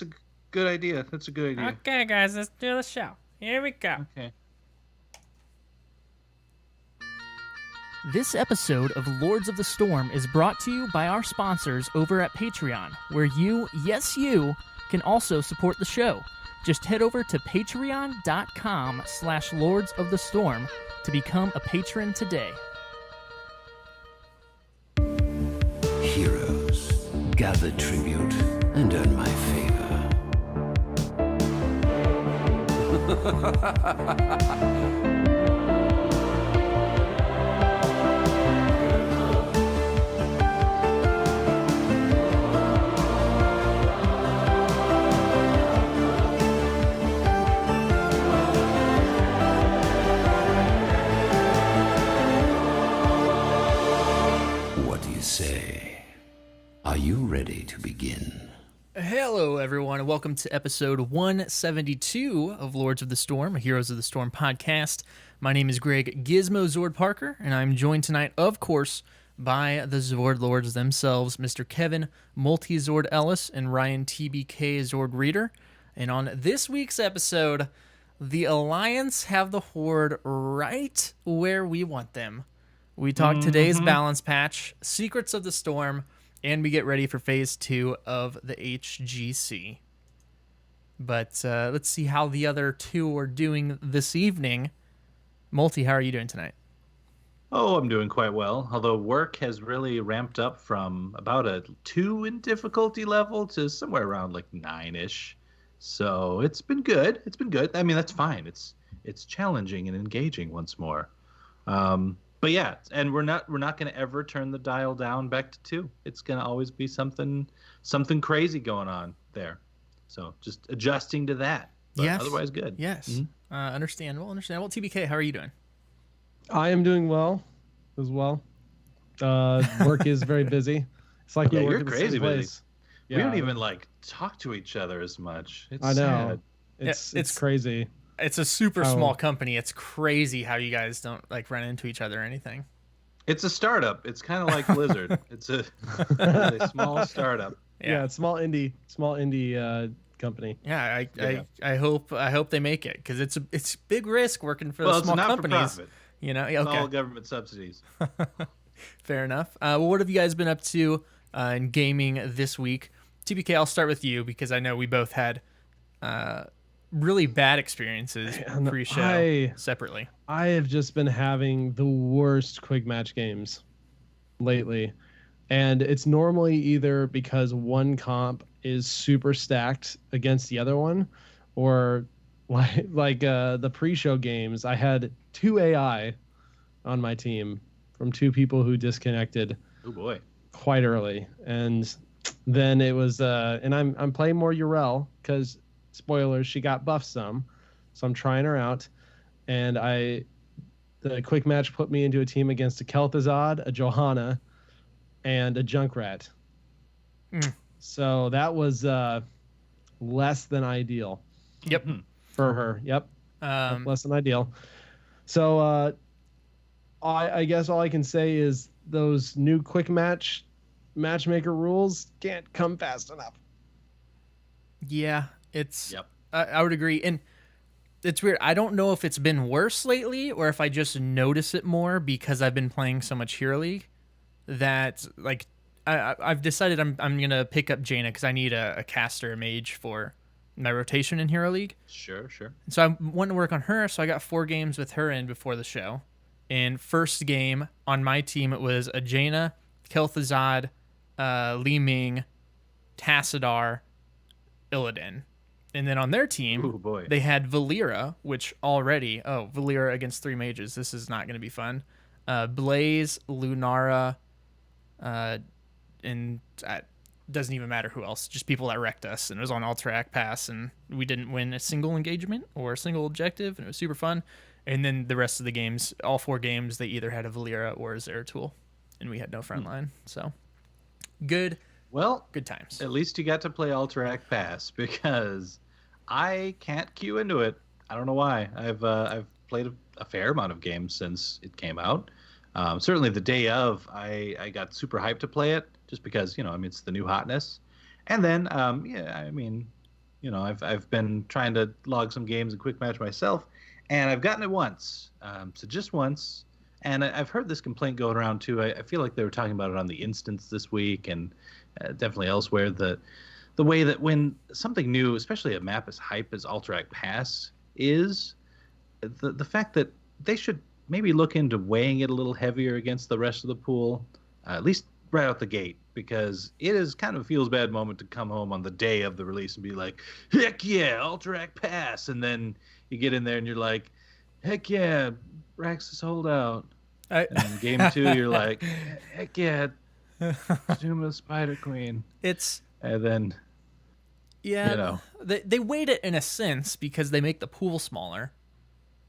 a good idea. That's a good idea. Okay, guys, let's do the show. Here we go. Okay. This episode of Lords of the Storm is brought to you by our sponsors over at Patreon, where you, yes you, can also support the show. Just head over to patreon.com/Lords of the Storm to become a patron today. Heroes, gather tribute and earn my favor. What do you say? Are you ready to begin? Hello, everyone, and welcome to episode 172 of Lords of the Storm, a Heroes of the Storm podcast. My name is Greg Gizmo Zord Parker, and I'm joined tonight, of course, by the Zord Lords themselves, Mr. Kevin Multi-Zord Ellis and Ryan TBK Zord Reader. And on this week's episode, the Alliance have the Horde right where we want them. We talk today's balance patch, Secrets of the Storm, and we get ready for Phase 2 of the HGC. But let's see how the other two are doing this evening. Multi, how are you doing tonight? Oh, I'm doing quite well. Although work has really ramped up from about a 2 in difficulty level to somewhere around like 9-ish. So it's been good. It's been good. I mean, that's fine. It's challenging and engaging once more. But yeah, and we're not going to ever turn the dial down back to 2. It's going to always be something crazy going on there. So just adjusting to that. But Yes. otherwise good. Yes. Mm-hmm. Understandable. TBK, how are you doing? I am doing well as well. Work is very busy. It's like we Yeah, work you're at the crazy same busy. place. We don't even like talk to each other as much. It's I know. sad. It's Yeah, it's- crazy. It's a super Oh. small company. It's crazy how you guys don't like run into each other or anything. It's a startup. It's kind of like Blizzard. It's a small startup. Yeah, it's small indie company. Yeah, Yeah. I hope they make it because it's big risk working for Well, the it's small not companies. for profit. You know, It's okay, all government subsidies. fair enough. Well, what have you guys been up to in gaming this week? TBK, I'll start with you because I know we both had really bad experiences Man, pre-show separately. I have just been having the worst quick match games lately. And it's normally either because one comp is super stacked against the other one, or like the pre-show games, I had 2 AI on my team from 2 people who disconnected Oh boy. quite early. And then it was and I'm playing more Urel because spoilers, she got buffed some. So I'm trying her out. And the quick match put me into a team against a Kel'Thuzad, a Johanna, and a Junkrat. Mm. So that was less than ideal Yep. for her. Yep. Um, Less than ideal. So I guess all I can say is those new quick matchmaker rules can't come fast enough. yeah, it's. Yep. I would agree, and it's weird. I don't know if it's been worse lately or if I just notice it more because I've been playing so much Hero League that like I've decided I'm gonna pick up Jaina because I need a caster, a mage for my rotation in Hero League. Sure. And so I want to work on her, so I got 4 games with her in before the show. And first game on my team, it was a Jaina, Kel'Thuzad, Li Ming, Tassadar, Illidan. And then on their team, Oh boy. they had Valera, which already, Valera against 3 mages. This is not going to be fun. Blaze, Lunara, and doesn't even matter who else, just people that wrecked us. And it was on Alterac Pass, and we didn't win a single engagement or a single objective, and it was super fun. And then the rest of the games, all 4 games, they either had a Valera or a Zeratul, and we had no front line. So good Well, times. at least you got to play Alterac Pass because I can't queue into it. I don't know why. I've played a fair amount of games since it came out. Certainly the day of, I got super hyped to play it just because, you know, I mean, it's the new hotness. And then, yeah, I mean, I've been trying to log some games in quick match myself, and I've gotten it once, so just once. And I've heard this complaint going around too. I feel like they were talking about it on the instance this week, and definitely elsewhere. The way that when something new, especially a map as hype as Alterac Pass is, the fact that they should maybe look into weighing it a little heavier against the rest of the pool, at least right out the gate, because it is kind of a feels bad moment to come home on the day of the release and be like, heck yeah, Alterac Pass, and then you get in there and you're like, heck yeah, Raxus Holdout. And game 2, you're like, heck yeah, Zuma Spider Queen. And then, they weight it in a sense because they make the pool smaller.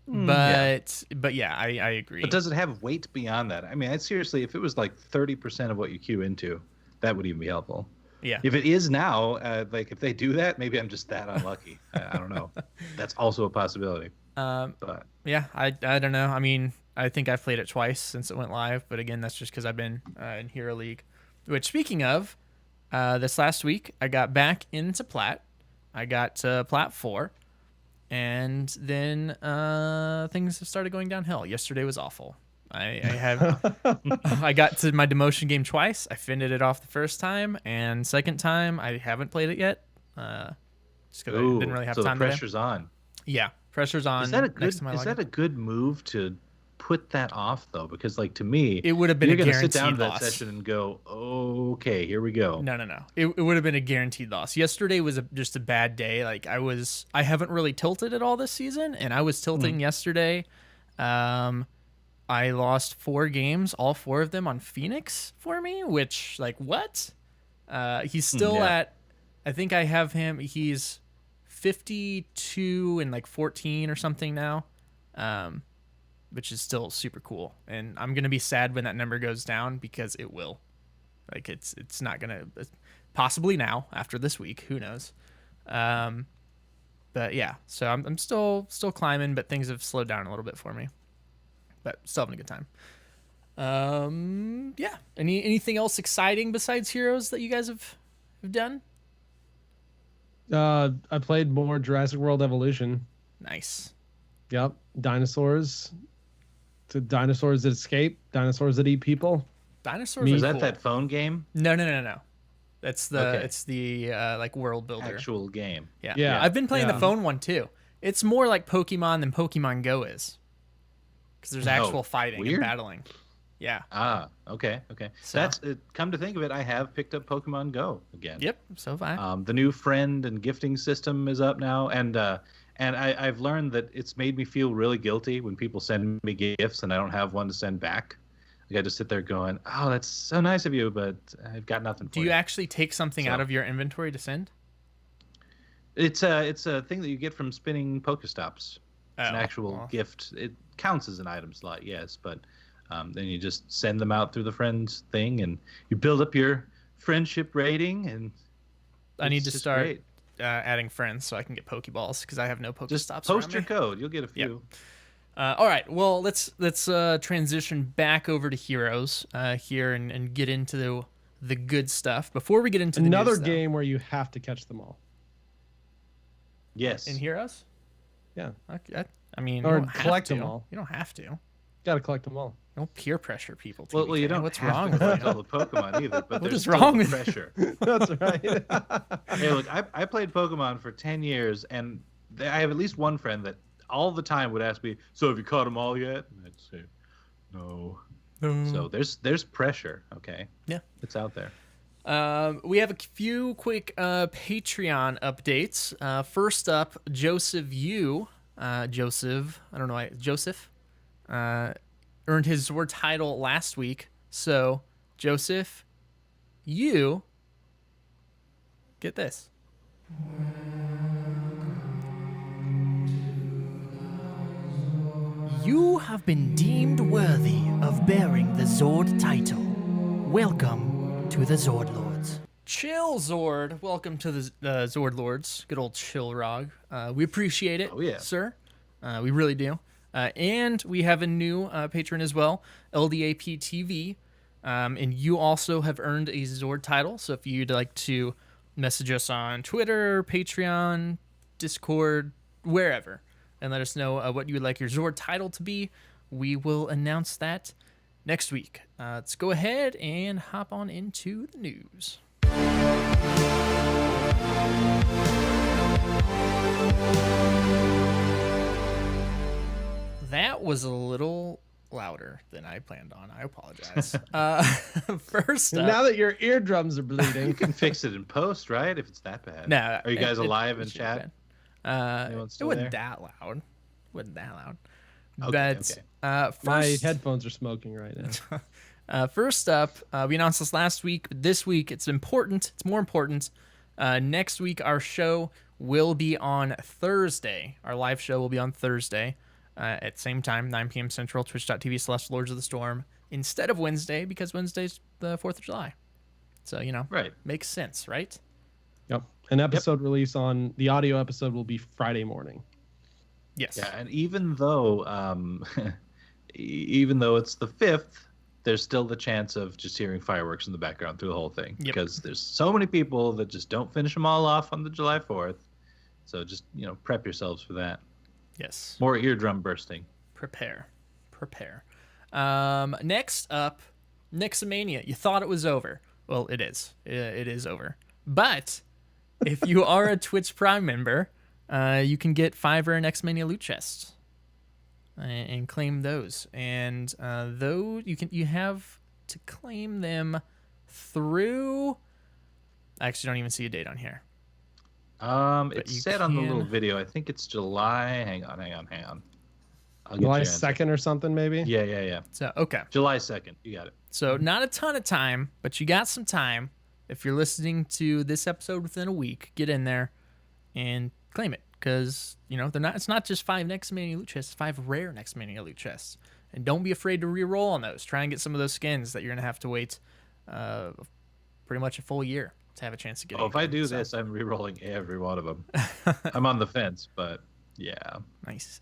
But yeah, I agree. But does it have weight beyond that? I mean, seriously, if it was like 30% of what you queue into, that would even be helpful. Yeah. If it is now, like if they do that, maybe I'm just that unlucky. I don't know. That's also a possibility. But yeah, I don't know. I mean, I think I've played it twice since it went live, but again, that's just because I've been in Hero League. Which, speaking of, this last week I got back into Plat. I got to Plat 4. And then things have started going downhill. Yesterday was awful. I got to my demotion game twice. I finished it off the first time, and second time I haven't played it yet. Just because I didn't really have so time. So the pressure's on. Yeah, pressure's on. Is that a good move to put that off though? Because like to me, it would have been you're a guaranteed sit down to loss. that session and go, okay, here we go. No. It would have been a guaranteed loss. Yesterday was just a bad day. Like I haven't really tilted at all this season, and I was tilting yesterday. I lost 4 games, all 4 of them on Phoenix for me, which like what? He's still at, I think I have him. He's 52 and like 14 or something now. Which is still super cool. And I'm going to be sad when that number goes down because it will. Like it's not going to, possibly now after this week, who knows. But yeah, so I'm still climbing, but things have slowed down a little bit for me. But still having a good time. Yeah. Anything else exciting besides Heroes that you guys have done? I played more Jurassic World Evolution. Nice. Yep. Dinosaurs that escape, dinosaurs that eat people. Dinosaurs. Is are that cool. phone game? No. It's the like world builder. Actual game. Yeah. I've been playing the phone one too. It's more like Pokemon than Pokemon Go is. Because there's actual fighting and battling. Yeah. Okay. So, that's come to think of it, I have picked up Pokemon Go again. Yep. So have I. The new friend and gifting system is up now, and I've learned that it's made me feel really guilty when people send me gifts and I don't have one to send back. Like I just sit there going, "Oh, that's so nice of you, but I've got nothing for you." Do you actually take something out of your inventory to send? It's a thing that you get from spinning Pokestops. It's an actual gift. It counts as an item slot, yes, but then you just send them out through the friends thing, and you build up your friendship rating. And I need to start adding friends so I can get Pokeballs because I have no Pokestops. Just post your code; you'll get a few. Yep. All right. Well, let's transition back over to Heroes here and get into the good stuff. Before we get into another the news, game where you have to catch them all. Yes. In Heroes. Yeah. I mean, or you don't collect have them to. all. You don't have to. Got to collect them all. Don't peer pressure people. Well, you don't. What's have wrong to with collect you? all the Pokemon either. But What there's is still wrong the with pressure. That's right. Hey, look, I played Pokemon for 10 years, and I have at least one friend that all the time would ask me, "So have you caught them all yet?" And I'd say, "No." So there's pressure. Okay. Yeah, it's out there. We have a few quick Patreon updates. First up, Joseph earned his Zord title last week. So, Joseph, you get this. You have been deemed worthy of bearing the Zord title. Welcome to the Zord Lords. Chill, Zord. Welcome to the Zord Lords. Good old chill, Rog. We appreciate it, sir. We really do. And we have a new patron as well, LDAP TV. And you also have earned a Zord title. So if you'd like to message us on Twitter, Patreon, Discord, wherever, and let us know what you would like your Zord title to be. We will announce that next week. Let's go ahead and hop on into the news. That was a little louder than I planned on. I apologize. First up, now that your eardrums are bleeding, You can fix it in post, right? If it's that bad. no, Are you guys alive in chat? It still wasn't there? that loud. Wasn't that loud. Okay, But okay. my first, headphones are smoking right now. first up, we announced this last week, but this week it's important. It's more important. Next week, our show will be on Thursday. Our live show will be on Thursday at same time, 9 p.m. Central, twitch.tv/Lords of the Storm, instead of Wednesday, because Wednesday's the 4th of July. So, Right. makes sense, right? Yep. An episode release on the audio episode will be Friday morning. Yes. Yeah, and even though it's the 5th, there's still the chance of just hearing fireworks in the background through the whole thing, because there's so many people that just don't finish them all off on the July 4th. So just, prep yourselves for that. Yes. More eardrum bursting. Prepare. Next up, Nixamania. You thought it was over. Well, it is. It is over. But if you are a Twitch Prime member, you can get 5 rare Nixamania loot chests and claim those. And though you have to claim them through. I actually don't even see a date on here. It you said on the little can- video, I think it's July. Hang on. I'll get July you an 2nd or something, maybe? answer. Yeah. So okay. July 2nd. You got it. So not a ton of time, but you got some time. If you're listening to this episode within a week, get in there and claim it, because they're not. It's not just 5 Nextmania loot chests; it's 5 rare Nextmania loot chests. And don't be afraid to re-roll on those. Try and get some of those skins that you're gonna have to wait pretty much a full year to have a chance to get. Oh, if I do So, this, I'm re-rolling every one of them. I'm on the fence, but yeah. nice.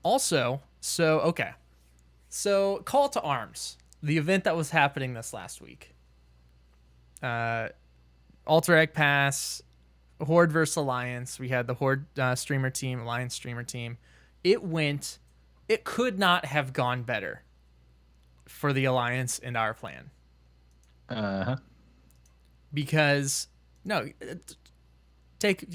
Also, so Call to Arms, the event that was happening this last week. Alter Egg Pass, Horde versus Alliance. We had the Horde streamer team, Alliance streamer team. It could not have gone better for the Alliance and our plan. Uh-huh. Because, let's take,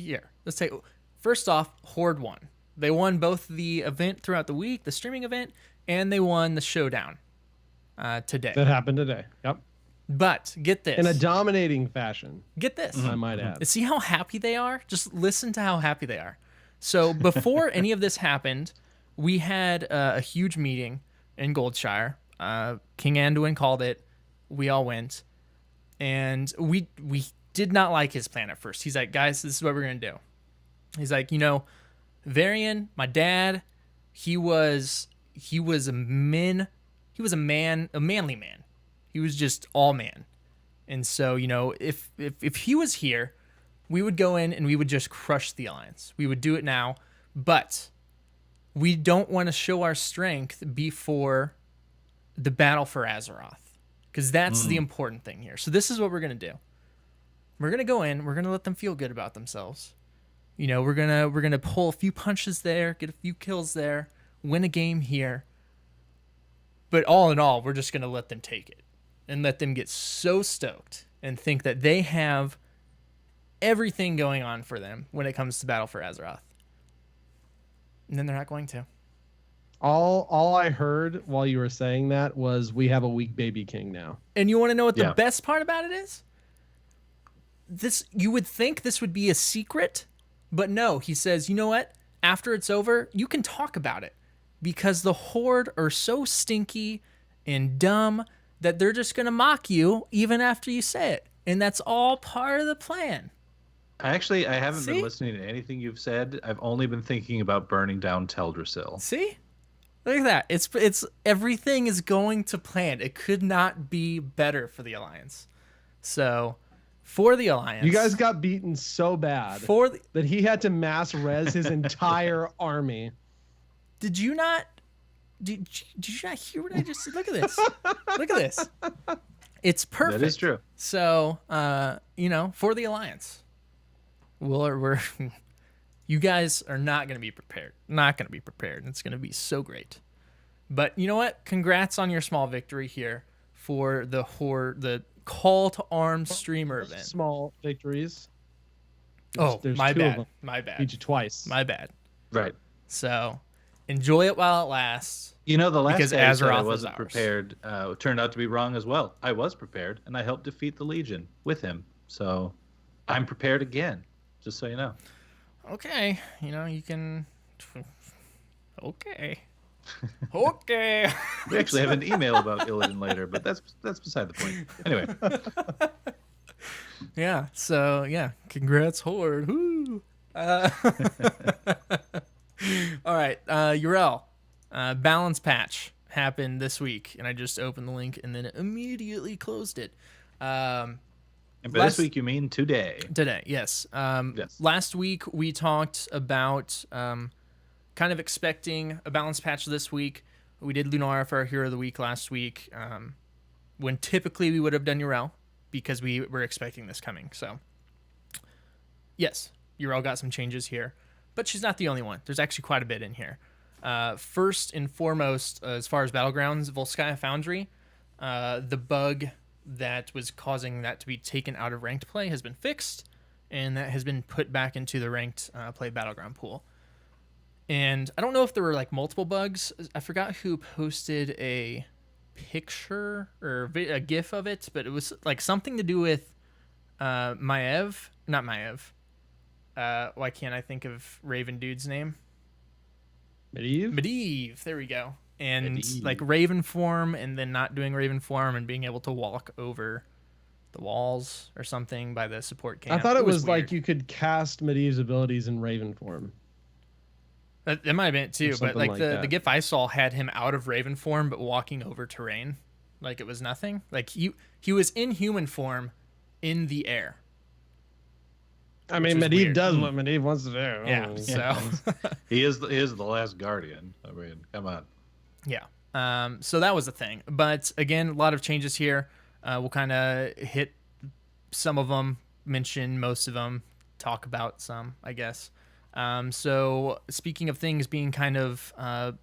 first off, Horde won. They won both the event throughout the week, the streaming event, and they won the showdown today. That happened today. Yep. But get this. In a dominating fashion, Get this. I might add. See how happy they are? Just listen to how happy they are. So before any of this happened, we had a huge meeting in Goldshire. King Anduin called it. We all went. And we did not like his plan at first. He's like, guys, this is what we're going to do. He's like, Varian, my dad, he was a manly man. He was just all man. And so, if he was here, we would go in and we would just crush the Alliance. We would do it now, but we don't want to show our strength before the battle for Azeroth, because that's the important thing here. So this is what we're going to do. We're going to go in, we're going to let them feel good about themselves. We're going to pull a few punches there, get a few kills there, win a game here. But all in all, we're just going to let them take it and let them get so stoked and think that they have everything going on for them when it comes to Battle for Azeroth. And then they're not going to. All I heard while you were saying that was, we have a weak baby king now. And you want to know what the Yeah. best part about it is? You would think this would be a secret, but no, he says, you know what? After it's over, you can talk about it, because the Horde are so stinky and dumb that they're just going to mock you even after you say it. And that's all part of the plan. I haven't See? been listening to anything you've said. I've only been thinking about burning down Teldrassil. See? Look at that. It's everything is going to plan. It could not be better for the Alliance. So, for the Alliance, You guys got beaten so bad that he had to mass res his entire army. Did you not? Did you not hear what I just said? Look at this. Look at this. It's perfect. That is true. So, for the Alliance, we're you guys are not going to be prepared. Not going to be prepared. It's going to be so great. But you know what? Congrats on your small victory here for the call to arms streamer event. Small victories. There's my two bad. of them. My bad. Beat you twice. My bad. Right. So enjoy it while it lasts. You know, the last Because guy who said I Azeroth is wasn't ours. prepared turned out to be wrong as well. I was prepared, and I helped defeat the Legion with him. So I'm prepared again, just so you know. Okay. You can. Okay. Okay. We actually have an email about Illidan later, but that's beside the point. Anyway, Yeah. So yeah. Congrats, Horde. Woo. All right. Urel. Balance patch happened this week, and I just opened the link and then immediately closed it. and by this week you mean today. Today, yes. Yes. Last week we talked about kind of expecting a balance patch this week. We did Lunar for our Hero of the Week last week, when typically we would have done Urel because we were expecting this coming. So, yes, Urel got some changes here, but she's not the only one. There's actually quite a bit in here. First and foremost, as far as Battlegrounds, Volskaya Foundry, the bug that was causing that to be taken out of ranked play has been fixed, and that has been put back into the ranked play Battleground pool. And I don't know if there were like multiple bugs. I forgot who posted a picture or a GIF of it, but it was like something to do with not Maev. Why can't I think of Raven Dude's name? Medivh. There we go. And Medivh. like Raven form, and then not doing Raven form and being able to walk over the walls or something by the support camp. I thought it was weird. like you could cast Medivh's abilities in Raven form. That might have been it too, but like the that. GIF I saw had him out of Raven form but walking over terrain like it was nothing. Like he was in human form in the air. I mean, is Medivh weird. does what Medivh wants to do. Yeah, Oh. so He is the last guardian. I mean, come on. yeah. So that was the thing. But again, a lot of changes here. We'll kind of hit some of them, mention most of them, talk about some, I guess. So speaking of things being kind of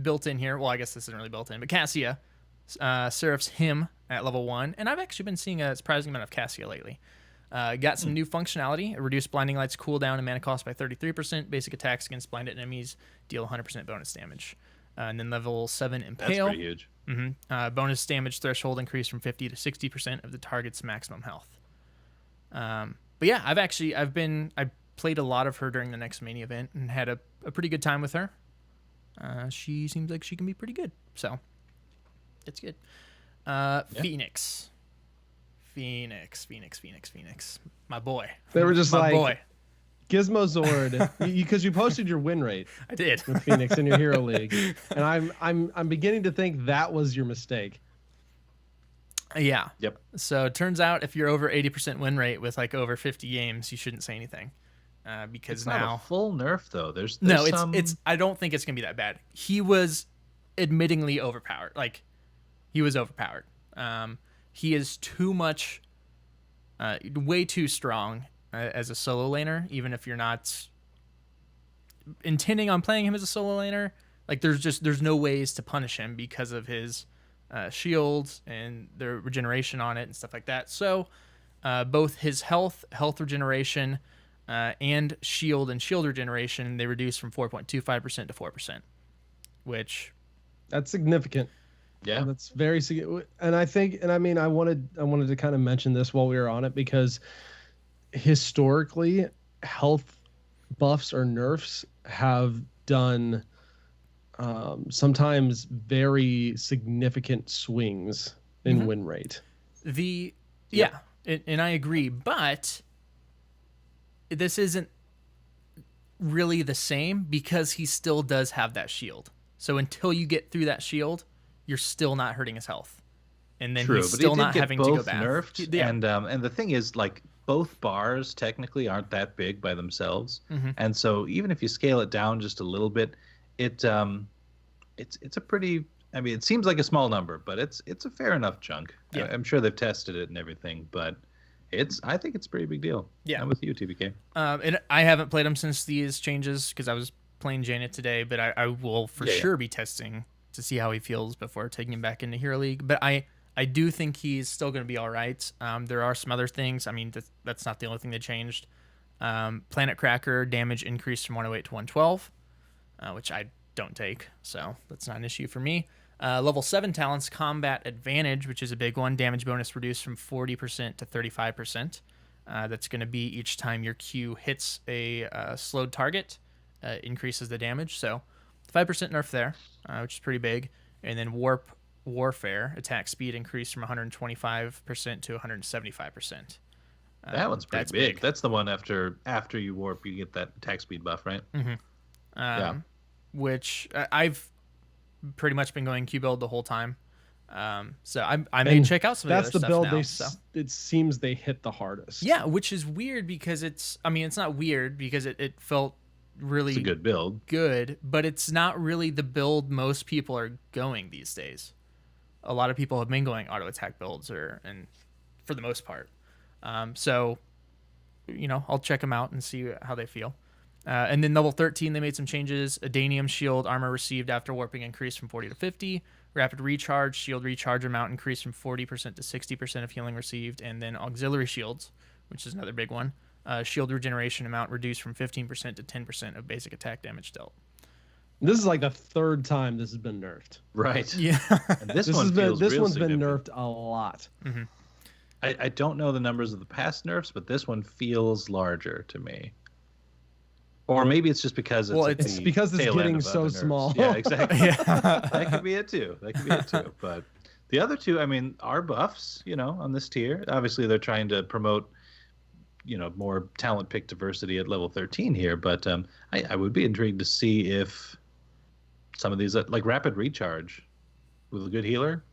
built in here, well, I guess this isn't really built in, but Cassia, Seraph's Hymn at level 1, and I've actually been seeing a surprising amount of Cassia lately. Got some new functionality. It reduced Blinding Light's cooldown and mana cost by 33%. Basic attacks against blinded enemies deal 100% bonus damage. And then level 7 Impale. That's pretty huge. Bonus damage threshold increased from 50 to 60% of the target's maximum health. But yeah, I played a lot of her during the next mini event and had a pretty good time with her. She seems like she can be pretty good, so it's good. Phoenix, my boy. They were just my like boy. Gizmo Zord, because you posted your win rate I did. with Phoenix in your Hero League, and I'm beginning to think that was your mistake. Yeah. Yep. So it turns out if you're over 80% win rate with like over 50 games, you shouldn't say anything. Because It's now not a full nerf though. There's no, some... it's I don't think it's gonna be that bad. He was admittingly overpowered. Like he was overpowered. He is too much, way too strong as a solo laner. Even if you're not intending on playing him as a solo laner, like there's no ways to punish him because of his shields and the regeneration on it and stuff like that. So both his health regeneration and shield regeneration, they reduced from 4.25% to 4%, which That's significant. Yeah. That's very significant. And I wanted to kind of mention this while we were on it, because historically health buffs or nerfs have done sometimes very significant swings in win rate. And I agree, but this isn't really the same because he still does have that shield. So until you get through that shield, you're still not hurting his health, and then he's but still he did not get having both to go back. nerfed, Yeah. and the thing is, like, both bars technically aren't that big by themselves, and so even if you scale it down just a little bit, it's a pretty I mean, it seems like a small number, but it's a fair enough chunk. Yeah. I'm sure they've tested it and everything, but I think it's a pretty big deal. Yeah. I'm with you, TBK. And I haven't played him since these changes because I was playing Janet today, but I will for sure be testing to see how he feels before taking him back into Hero League. But I do think he's still going to be all right. There are some other things. I mean, that's not the only thing that changed. Planet Cracker damage increased from 108 to 112, which I don't take, so that's not an issue for me. Level 7 talents, Combat Advantage, which is a big one. Damage bonus reduced from 40% to 35%. That's going to be each time your Q hits a slowed target, increases the damage. So 5% nerf there, which is pretty big. And then Warfare, attack speed increased from 125% to 175%. That one's pretty big. That's the one after you warp, you get that attack speed buff, right? Mm-hmm. Yeah. Which I've pretty much been going Q build the whole time. So I may check out some of the other stuff now. That's the build it seems they hit the hardest. Yeah, which is weird because it's not weird because it felt really it's a good build. Good, but it's not really the build most people are going these days. A lot of people have been going auto attack builds and for the most part. So I'll check them out and see how they feel. And then level 13, they made some changes. Adanium shield armor received after warping increased from 40 to 50. Rapid recharge, shield recharge amount increased from 40% to 60% of healing received. And then auxiliary shields, which is another big one. Shield regeneration amount reduced from 15% to 10% of basic attack damage dealt. This is like the third time this has been nerfed. Right. Yeah. And this one's been nerfed a lot. Mm-hmm. I don't know the numbers of the past nerfs, but this one feels larger to me. Or maybe it's just because it's because it's getting so small. Yeah, exactly. Yeah. That could be it too. But the other two, I mean, are buffs, on this tier. Obviously, they're trying to promote, more talent pick diversity at level 13 here. But I would be intrigued to see if some of these, like rapid recharge with a good healer,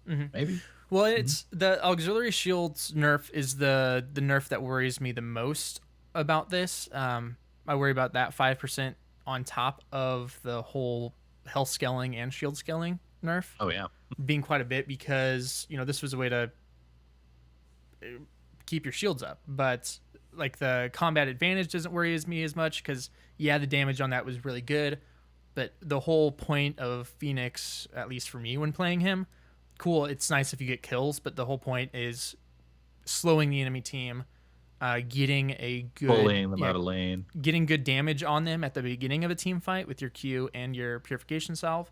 maybe. Well, it's the auxiliary shields nerf is the nerf that worries me the most about this. I worry about that 5% on top of the whole health scaling and shield scaling nerf. Oh yeah, being quite a bit because this was a way to keep your shields up, but like the combat advantage doesn't worry me as much because the damage on that was really good, but the whole point of Phoenix, at least for me when playing him, cool, it's nice if you get kills, but the whole point is slowing the enemy team, getting a good bullying them out of lane, getting good damage on them at the beginning of a team fight with your Q and your purification salve,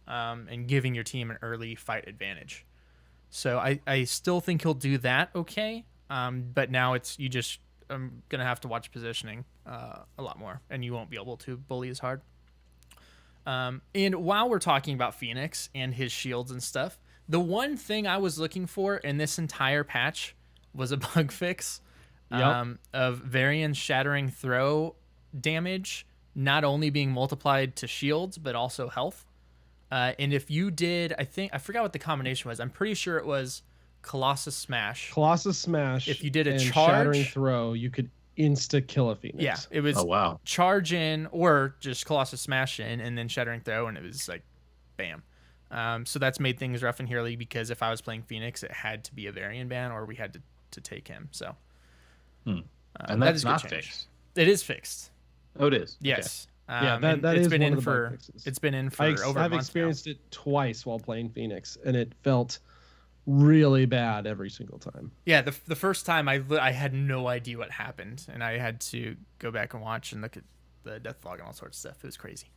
and giving your team an early fight advantage. So I still think he'll do that okay, but now I'm gonna have to watch positioning a lot more, and you won't be able to bully as hard. And while we're talking about Phoenix and his shields and stuff, the one thing I was looking for in this entire patch was a bug fix of Varian Shattering Throw damage not only being multiplied to shields, but also health. And if you did, I forgot what the combination was. I'm pretty sure it was Colossus Smash. If you did a charge, Shattering Throw, you could insta kill a Phoenix. Yeah, it was charge in or just Colossus Smash in and then Shattering Throw, and it was like bam. So that's made things rough in Hero League because if I was playing Phoenix, it had to be a Varian ban or we had to take him. So and that's not fixed. It is fixed. Oh, it is. Yes. Okay. That is been one in of the bug fixes. It's been in for over a month. I've experienced it twice while playing Phoenix, and it felt really bad every single time. Yeah, the first time I had no idea what happened, and I had to go back and watch and look at the death log and all sorts of stuff. It was crazy.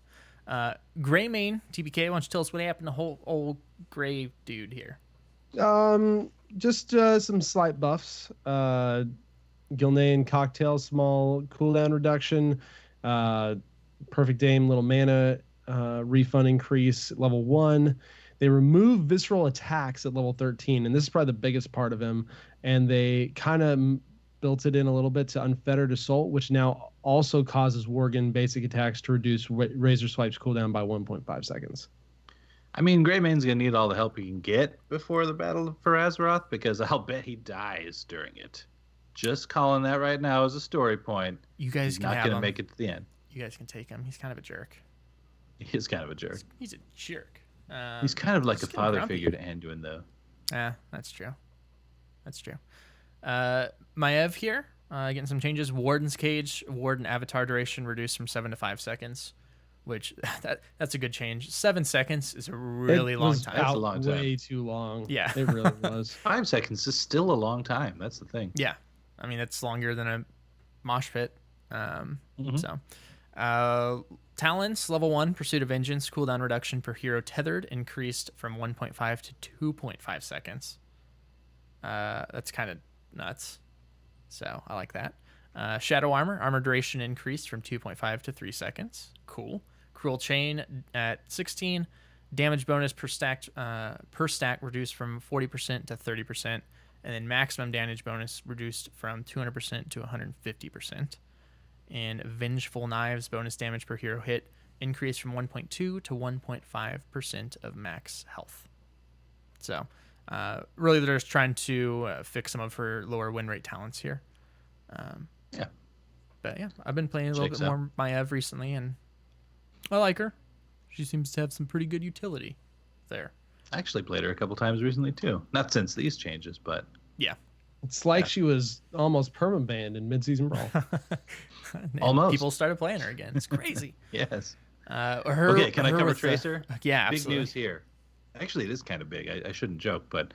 Greymane, TBK, why don't you tell us what happened to whole old gray dude here? Just some slight buffs. Gilnean Cocktail, small cooldown reduction. Perfect Aim, little mana refund increase, level 1. They remove visceral attacks at level 13, and this is probably the biggest part of him. And they kind of built it in a little bit to Unfettered Assault, which now also causes Worgen basic attacks to reduce Razor Swipe's cooldown by 1.5 seconds. I mean, Greymane's going to need all the help he can get before the Battle for Azeroth, because I'll bet he dies during it. Just calling that right now as a story point. You guys He's can not have going to him. make it to the end. You guys can take him. He's kind of a jerk. He is kind of a jerk. He's a jerk. He's kind of like a just getting father grumpy. figure to Anduin, though. Yeah, that's true. That's true. Maev here, getting some changes. Warden's Cage, Warden Avatar duration reduced from 7 to 5 seconds, which that's a good change. 7 seconds is a really long time. That's a long time. Way too long. Yeah. It really was. 5 seconds is still a long time. That's the thing. Yeah, I mean it's longer than a mosh pit. So, talents level 1, Pursuit of Vengeance, cooldown reduction per hero tethered increased from 1.5 to 2.5 seconds. That's kind of nuts. So I like that. Shadow armor duration increased from 2.5 to 3 seconds. Cool. Cruel Chain at 16. Damage bonus per stack reduced from 40% to 30%, and then maximum damage bonus reduced from 200% to 150%. And Vengeful Knives bonus damage per hero hit increased from 1.2 to 1.5% of max health. So really they're just trying to fix some of her lower win rate talents here. Yeah. But yeah, I've been playing a little Checks bit out. more Maev recently, and I like her. She seems to have some pretty good utility there. I actually played her a couple times recently, too. Not since these changes, but Yeah. It's like she was almost permabanned in mid-season brawl. And Almost. people started playing her again. It's crazy. yes. Okay, can I cover Tracer? Yeah, Big absolutely. news here. Actually, it is kind of big. I shouldn't joke, but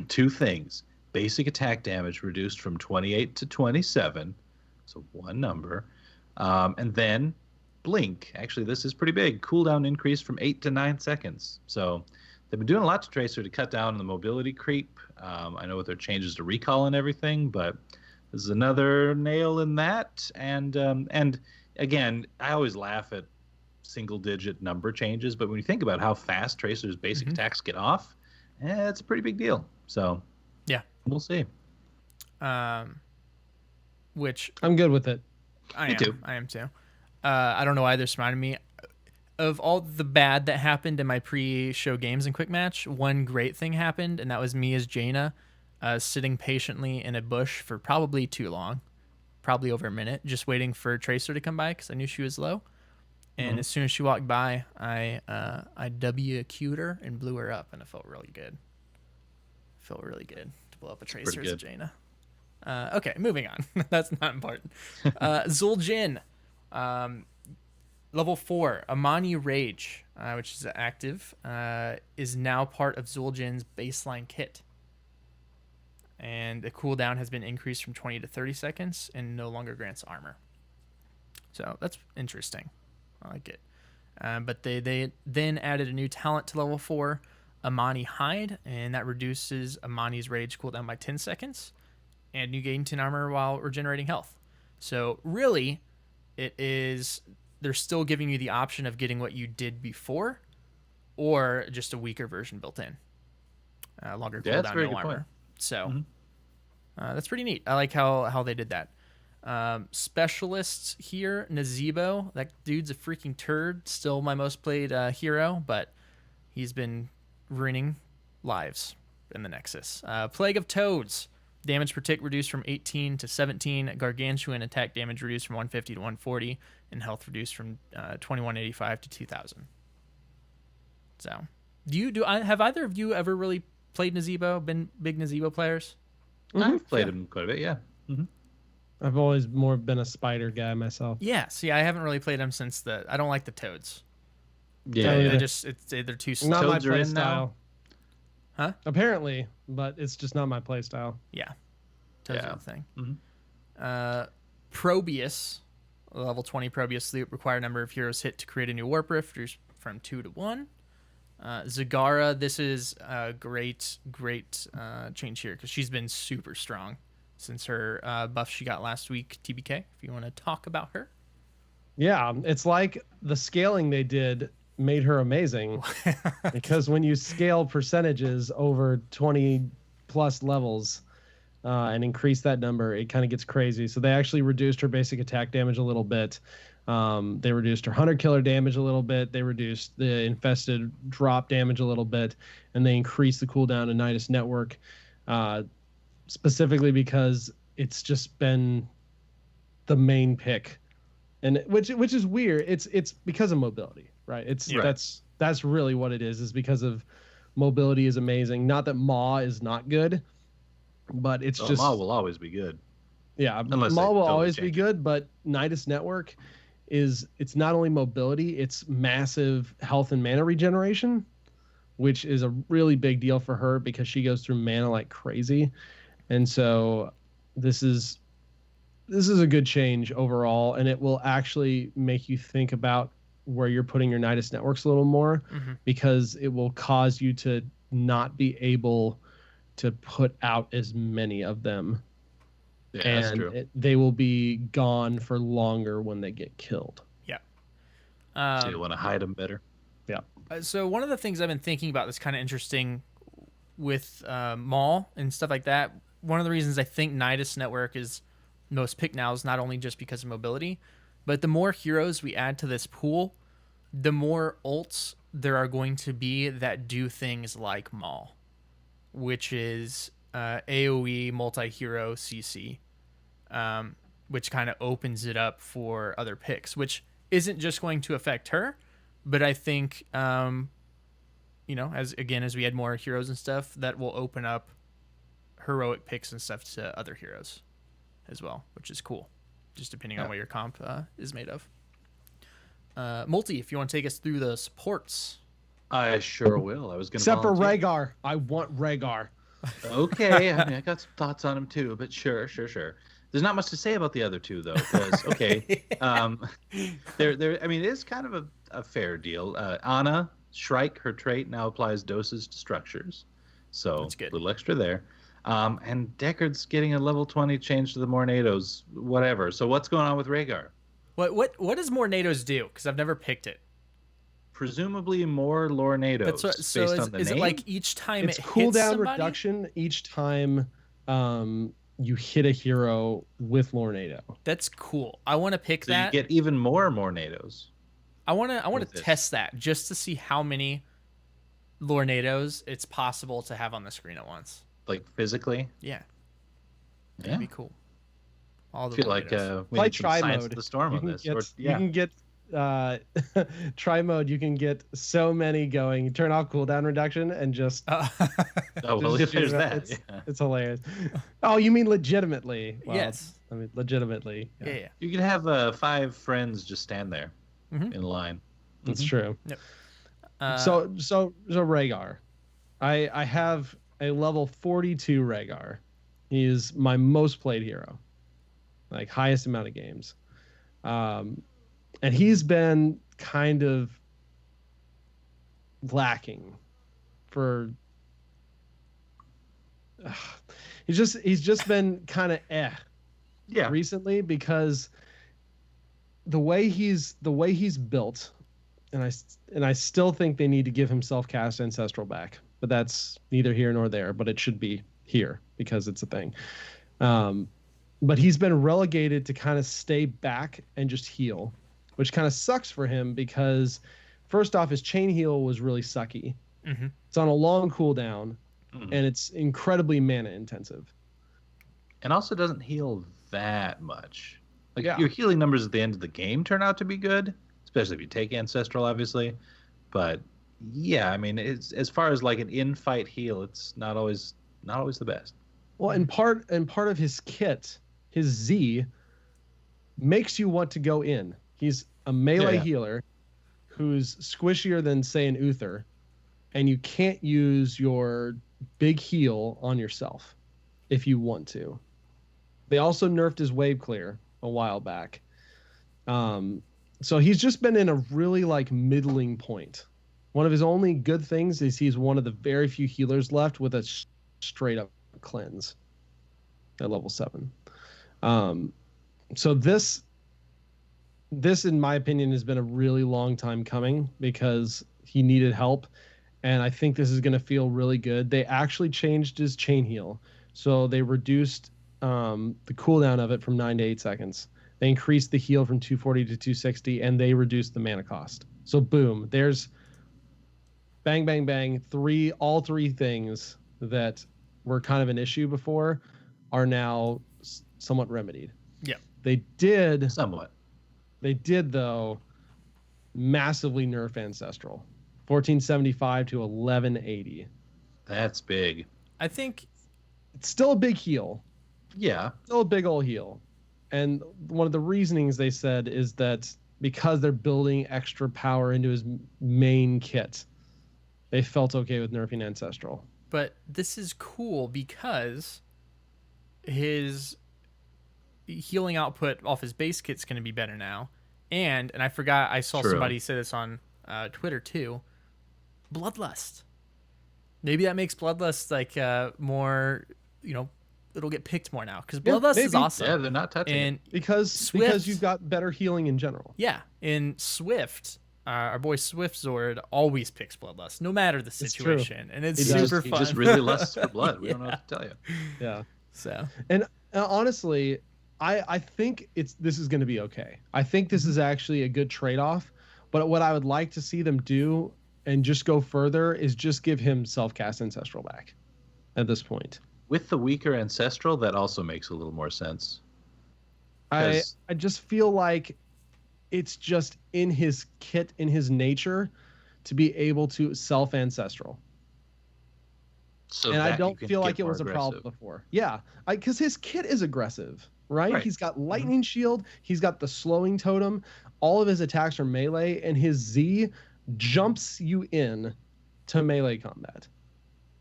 2 things. Basic attack damage reduced from 28 to 27, so 1 number. And then Blink. Actually, this is pretty big. Cooldown increased from 8 to 9 seconds. So they've been doing a lot to Tracer to cut down on the mobility creep. I know with their changes to recall and everything, but this is another nail in that. And again, I always laugh at single-digit number changes, but when you think about how fast Tracer's basic attacks get off, it's a pretty big deal. So Yeah. we'll see. Which I'm good with it. I too. am too. I don't know why they're smarting me. Of all the bad that happened in my pre-show games and quick match, one great thing happened, and that was me as Jaina, sitting patiently in a bush for probably too long, probably over a minute, just waiting for Tracer to come by because I knew she was low. And as soon as she walked by, I W-Q'd her and blew her up, and it felt really good. Felt really good to blow up a Tracer as a good. Jaina. Okay, moving on. That's not important. Zul'jin. Level 4, Amani Rage, which is active, is now part of Zul'jin's baseline kit. And the cooldown has been increased from 20 to 30 seconds and no longer grants armor. So that's interesting. I like it. But they then added a new talent to level 4, Amani Hide, and that reduces Amani's Rage cooldown by 10 seconds. And you gain 10 armor while regenerating health. So really, it is... they're still giving you the option of getting what you did before or just a weaker version built in. Longer Yeah, that's a cooldown, very no good armor. point. So that's pretty neat. I like how they did that. Specialists here, Nazebo. That dude's a freaking turd. Still my most played hero, but he's been ruining lives in the Nexus. Plague of Toads. Damage per tick reduced from 18 to 17. Gargantuan attack damage reduced from 150 to 140. And health reduced from 2185 to 2000. So, have either of you ever really played Nazebo? Been big Nazebo players? I've played him quite a bit, yeah. I've always more been a spider guy myself. Yeah. See, I haven't really played him since I don't like the toads. Yeah, Yeah. They're too slow. Not my Toads are play in now? style. Huh? Apparently, but it's just not my play style. Yeah. Toads Yeah. are the thing. Probius. Level 20 Probius Loop. Required number of heroes hit to create a new warp rift. Reduced from 2 to 1. Zagara. This is a great change here because she's been super strong since her buff she got last week, TBK, if you want to talk about her. Yeah, it's like the scaling they did made her amazing because when you scale percentages over 20 plus levels and increase that number, it kind of gets crazy. So they actually reduced her basic attack damage a little bit. They reduced her hunter killer damage a little bit. They reduced the infested drop damage a little bit, and they increased the cooldown to Nidus Network, specifically because it's just been the main pick. And which is weird. It's because of mobility, right? That's That's really what it is because of mobility is amazing. Not that Maw is not good, but it's just Maw will always be good. Yeah, Unless Maw they will totally always be change it. good, but Nidus Network it's not only mobility, it's massive health and mana regeneration, which is a really big deal for her because she goes through mana like crazy. And so this is a good change overall, and it will actually make you think about where you're putting your Nidus networks a little more, because it will cause you to not be able to put out as many of them. Yeah, that's true. They will be gone for longer when they get killed. Yeah. So you want to hide them better. Yeah. So one of the things I've been thinking about that's kind of interesting with Maul and stuff like that. One of the reasons I think Nidus Network is most picked now is not only just because of mobility, but the more heroes we add to this pool, the more ults there are going to be that do things like Maul, which is AoE multi-hero CC, which kind of opens it up for other picks, which isn't just going to affect her, but I think, as we add more heroes and stuff, that will open up heroic picks and stuff to other heroes as well, which is cool, just depending on what your comp is made of. Multi, if you want to take us through the supports. I sure will. I was going to Except for volunteer. Rhaegar. I want Rhaegar. Okay, I mean, I got some thoughts on him too, but sure. There's not much to say about the other two though, because they're. I mean, it is kind of a fair deal. Anna Shrike, her trait now applies doses to structures, so That's good. a little extra there. And Deckard's getting a level 20 change to the Mornados, whatever. So what's going on with Rhaegar? What does Mornados do? Because I've never picked it. Presumably more Lornados. That's what, so based on the is name? it like each time It's it hits cooldown somebody? reduction each time you hit a hero with Lornado. That's cool. I want to pick So that. you get even more Mornados. I want to with this. test that just to see how many Lornados it's possible to have on the screen at once. Like physically. Yeah, Yeah. that'd be cool. All I the feel like Lornados. we Play need some try science mode. of the storm You on can this. get, you can get try mode. You can get so many going. You turn off cooldown reduction and just. Oh, well, just there's shoot it up. that. It's, Yeah. it's hilarious. Oh, you mean legitimately? Well, Yes. I mean legitimately. yeah. You can have 5 friends just stand there Mhm. in line. That's true. Yep. So Rhaegar, I have a level 42 Rhaegar. He's my most played hero, like highest amount of games, and he's been kind of lacking for. He's just been kind of Yeah. recently because the way he's built, and I still think they need to give him self-cast Ancestral back, but that's neither here nor there, but it should be here because it's a thing. But he's been relegated to kind of stay back and just heal, which kind of sucks for him because first off, his chain heal was really sucky. Mm-hmm. It's on a long cooldown, and it's incredibly mana intensive. And also doesn't heal that much. Like Yeah. your healing numbers at the end of the game turn out to be good, especially if you take Ancestral, obviously. But yeah, I mean, it's as far as like an in-fight heal, it's not always the best. Well, and part of his kit, his Z, makes you want to go in. He's a melee Yeah. healer who's squishier than, say, an Uther, and you can't use your big heal on yourself if you want to. They also nerfed his wave clear a while back. So he's just been in a really like middling point. One of his only good things is he's one of the very few healers left with a straight up cleanse at level 7. So this in my opinion has been a really long time coming because he needed help, and I think this is going to feel really good. They actually changed his chain heal, so they reduced the cooldown of it from 9 to 8 seconds. They increased the heal from 240 to 260, and they reduced the mana cost. So boom, there's bang, bang, bang. All three things that were kind of an issue before are now somewhat remedied. Yeah. They did Somewhat. though massively nerf Ancestral. 1475 to 1180. That's big. I think It's still a big heal. Yeah. Still a big old heal. And one of the reasonings they said is that because they're building extra power into his main kit, they felt okay with nerfing Ancestral. but this is cool because his healing output off his base kit's going to be better now. And I forgot, I saw True. somebody say this on Twitter too. Bloodlust. Maybe that makes Bloodlust like more, it'll get picked more now because Yeah, Bloodlust is maybe. awesome. Yeah, they're not touching And it. Because you've got better healing in general. yeah, in Swift, our boy Swift Zord always picks Bloodlust, no matter the true. situation, and it's He super does. He fun. just really lusts for blood. We don't know what to tell you. Yeah. So And honestly, I think this is going to be okay. I think this is actually a good trade-off. But what I would like to see them do and just go further is just give him self-cast Ancestral back at this point. With the weaker Ancestral, that also makes a little more sense. I 'Cause- just feel like it's just in his kit, in his nature, to be able to self-Ancestral. So And that I you don't can feel get like it more was a problem aggressive. before. Yeah, because his kit is aggressive, right? Right. He's got lightning shield. He's got the slowing totem. All of his attacks are melee, and his Z jumps you in to melee combat.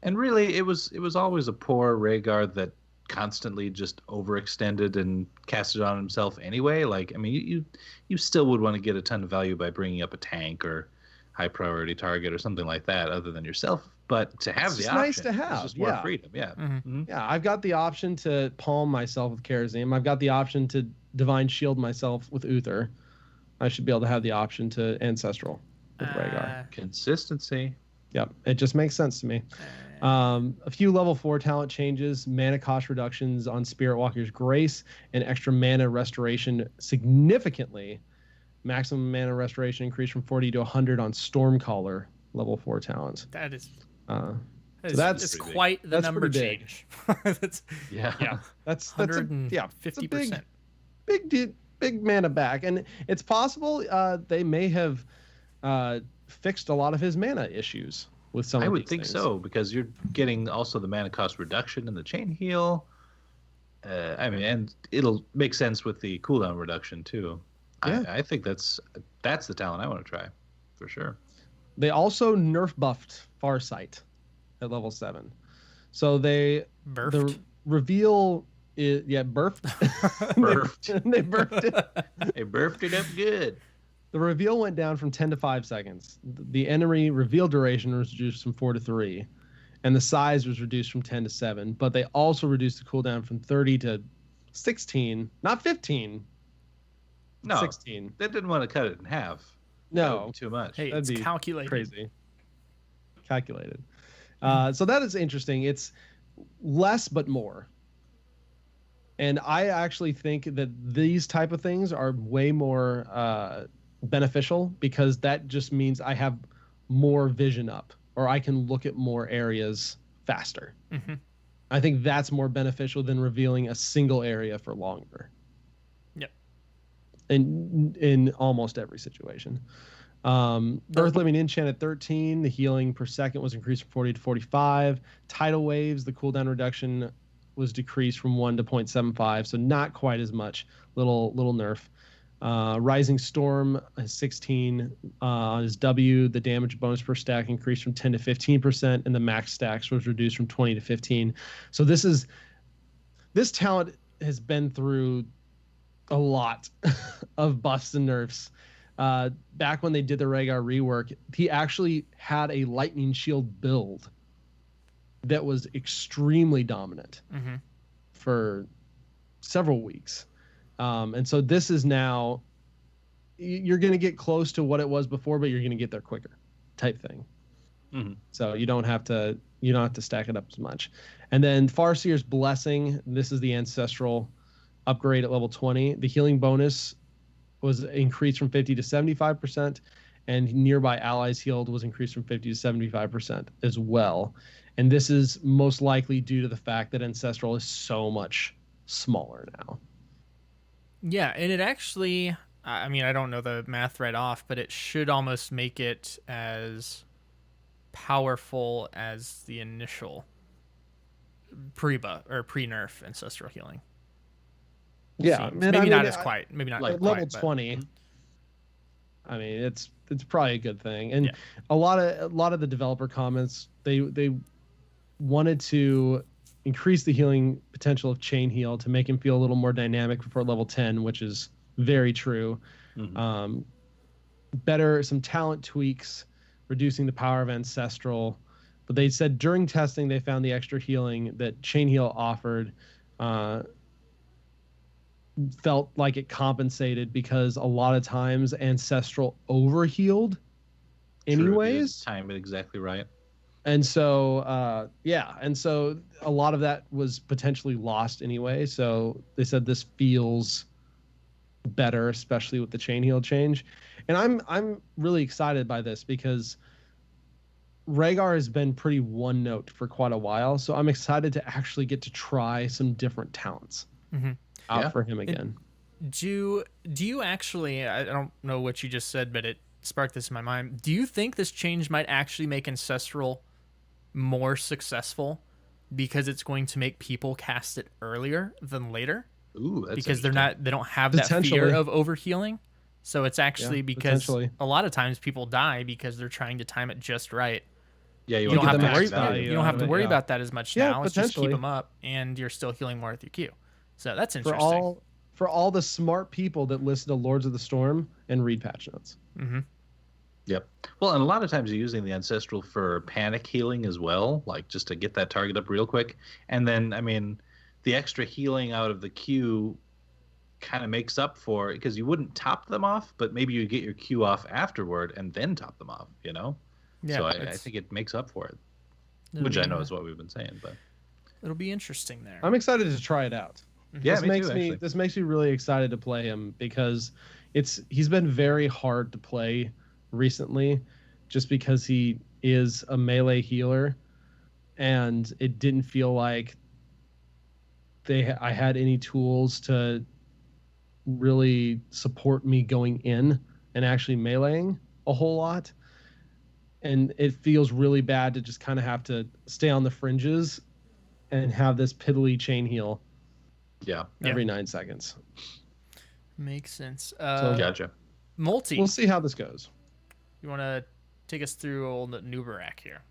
And really, it was always a poor Rhaegar that constantly just overextended and casted on himself anyway. Like, I mean, you still would want to get a ton of value by bringing up a tank or high priority target or something like that, other than yourself. But to have It's the just option, nice to have, it's just more yeah. freedom. Yeah. Mhm. Mhm. Yeah, I've got the option to palm myself with Karazim. I've got the option to divine shield myself with Uther. I should be able to have the option to Ancestral with Rhaegar. Consistency. Yep, it just makes sense to me. A few level 4 talent changes, mana cost reductions on Spirit Walker's Grace, and extra mana restoration significantly. Maximum mana restoration increased from 40 to 100 on Stormcaller level 4 talents. that is Uh, that's that's it's pretty big. quite the That's number pretty big. change. That's Yeah. yeah, that's a, 150%. big mana back, and it's possible they may have fixed a lot of his mana issues with some. I of would these think things. so, because you're getting also the mana cost reduction and the chain heal. I mean, and it'll make sense with the cooldown reduction too. Yeah. I think that's the talent I want to try, for sure. They also nerf buffed Farsight at level 7, so the Burffed. reveal is Burffed. Burffed. they burfed it. They burfed it up good. The reveal went down from 10 to 5 seconds. The enemy reveal duration was reduced from 4 to 3, and the size was reduced from 10 to 7. But they also reduced the cooldown from 30 to 16, not 15. No, 16. they didn't want to cut it in half. That would No, be too much. Hey, that'd it's be calculated. crazy. Calculated. So that is interesting. It's less but more. And I actually think that these type of things are way more beneficial, because that just means I have more vision up, or I can look at more areas faster. Mhm. I think that's more beneficial than revealing a single area for longer. Yep. In almost every situation. Earth Living Enchant at 13, the healing per second was increased from 40 to 45. Tidal Waves, the cooldown reduction was decreased from 1 to 0.75, so not quite as much. Little nerf. Rising Storm 16 on his W, the damage bonus per stack increased from 10 to 15%, and the max stacks was reduced from 20 to 15. So this talent has been through a lot of buffs and nerfs. Back when they did the Rhaegar rework, he actually had a lightning shield build that was extremely dominant Mhm. for several weeks. And so this is now, you're going to get close to what it was before, but you're going to get there quicker type thing. Mhm. So you don't have to stack it up as much. And then Farseer's Blessing, this is the ancestral upgrade at level 20. The healing bonus was increased from 50 to 75%, and nearby allies healed was increased from 50 to 75% as well. And this is most likely due to the fact that ancestral is so much smaller now. Yeah, and it actually, I mean, I don't know the math right off, but it should almost make it as powerful as the initial pre-buff or pre-nerf ancestral healing. Yeah, Seems. man. Maybe I not mean, as quite. Maybe not like quite, level but 20. I mean, it's probably a good thing. And Yeah. a lot of the developer comments, they wanted to increase the healing potential of chain heal to make him feel a little more dynamic before level 10, which is very true. Better some talent tweaks, reducing the power of ancestral. But they said during testing they found the extra healing that chain heal offered felt like it compensated, because a lot of times ancestral overhealed anyways. Time it exactly right. And so and so a lot of that was potentially lost anyway. So they said this feels better, especially with the chain heal change. And I'm really excited by this, because Rhaegar has been pretty one note for quite a while. So I'm excited to actually get to try some different talents out for him again. Do you actually, I don't know what you just said, but it sparked this in my mind. Do you think this change might actually make ancestral more successful because it's going to make people cast it earlier than later? Ooh, that's because they don't have that fear of overhealing. So it's actually because a lot of times people die because they're trying to time it just right. Yeah, you don't have to worry about value. you don't have to worry about that as much now. It's just keep them up, and you're still healing more with your Q. So that's interesting. For all the smart people that listen to Lords of the Storm and read patch notes. Yep. Well, and a lot of times you're using the ancestral for panic healing as well, like just to get that target up real quick. And then, I mean, the extra healing out of the Q kind of makes up for it, because you wouldn't top them off, but maybe you get your Q off afterward and then top them off, you know? Yeah, so I think it makes up for it, which I know is what we've been saying, but it'll be interesting there. I'm excited to try it out. Yeah, this makes me really excited to play him, because he's been very hard to play recently, just because he is a melee healer, and it didn't feel like I had any tools to really support me going in and actually meleeing a whole lot. And it feels really bad to just kind of have to stay on the fringes and have this piddly chain heal every 9 seconds. Makes sense. Gotcha. Multi. We'll see how this goes. You want to take us through old Nubarak here?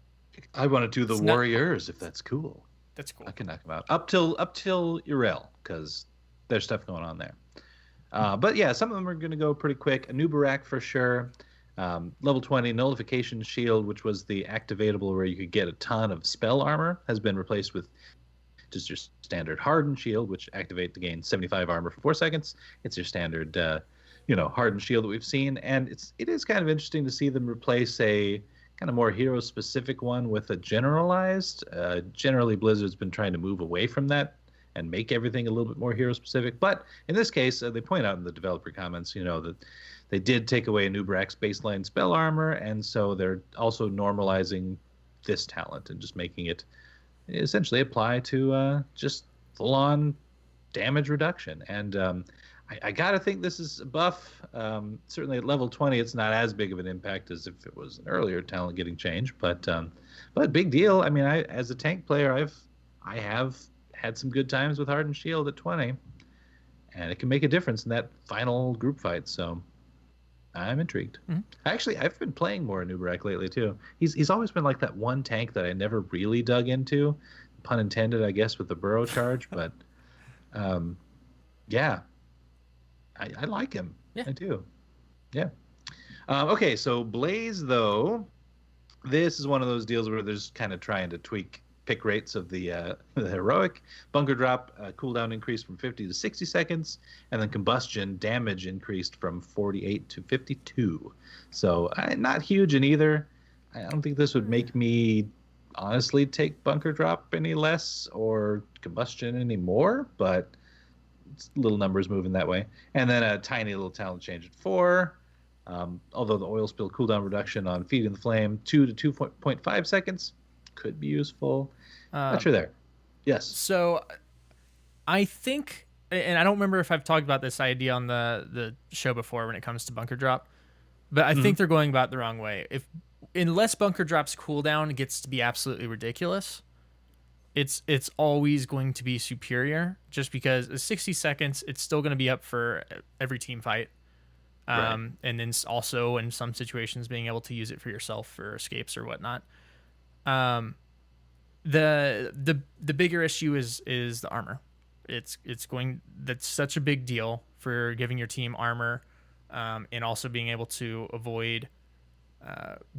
I want to do the Warriors, if that's cool. That's cool. I can knock them out up till Yrel, because there's stuff going on there. But yeah, some of them are going to go pretty quick. A Nubarak for sure. Level 20 Nullification Shield, which was the activatable where you could get a ton of spell armor, has been replaced with just your standard Hardened Shield, which activate to gain 75 armor for 4 seconds. It's your standard, Hardened Shield that we've seen, and it is kind of interesting to see them replace a kind of more hero-specific one with a generalized. Generally, Blizzard's been trying to move away from that and make everything a little bit more hero-specific. But in this case, they point out in the developer comments, that they did take away Nubarak's baseline spell armor, and so they're also normalizing this talent and just making it essentially apply to just full-on damage reduction. And I gotta think this is a buff. Certainly at level 20, it's not as big of an impact as if it was an earlier talent getting changed, but big deal. I mean, as a tank player, I have had some good times with Hardened Shield at 20, and it can make a difference in that final group fight. So I'm intrigued. Actually, I've been playing more Nubarak lately too. He's always been like that one tank that I never really dug into, pun intended, I guess, with the burrow charge. But yeah, I like him. Yeah. I do. Yeah. Okay, so Blaze, though, this is one of those deals where they're just kind of trying to tweak pick rates of the heroic. Bunker drop cooldown increased from 50 to 60 seconds, and then combustion damage increased from 48 to 52. So not huge in either. I don't think this would make me honestly take bunker drop any less or combustion any more, but little numbers moving that way. And then a tiny little talent change at 4. Although the oil spill cooldown reduction on Feeding the Flame 2 to 2.5 seconds could be useful. Not sure there. Yes. So I think, and I don't remember if I've talked about this idea on the show before when it comes to bunker drop, but I think they're going about it the wrong way. If unless Bunker Drop's cooldown gets to be absolutely ridiculous, it's always going to be superior, just because at 60 seconds, it's still going to be up for every team fight. Right. And then also in some situations being able to use it for yourself for escapes or whatnot. The bigger issue is the armor. That's such a big deal for giving your team armor, and also being able to avoid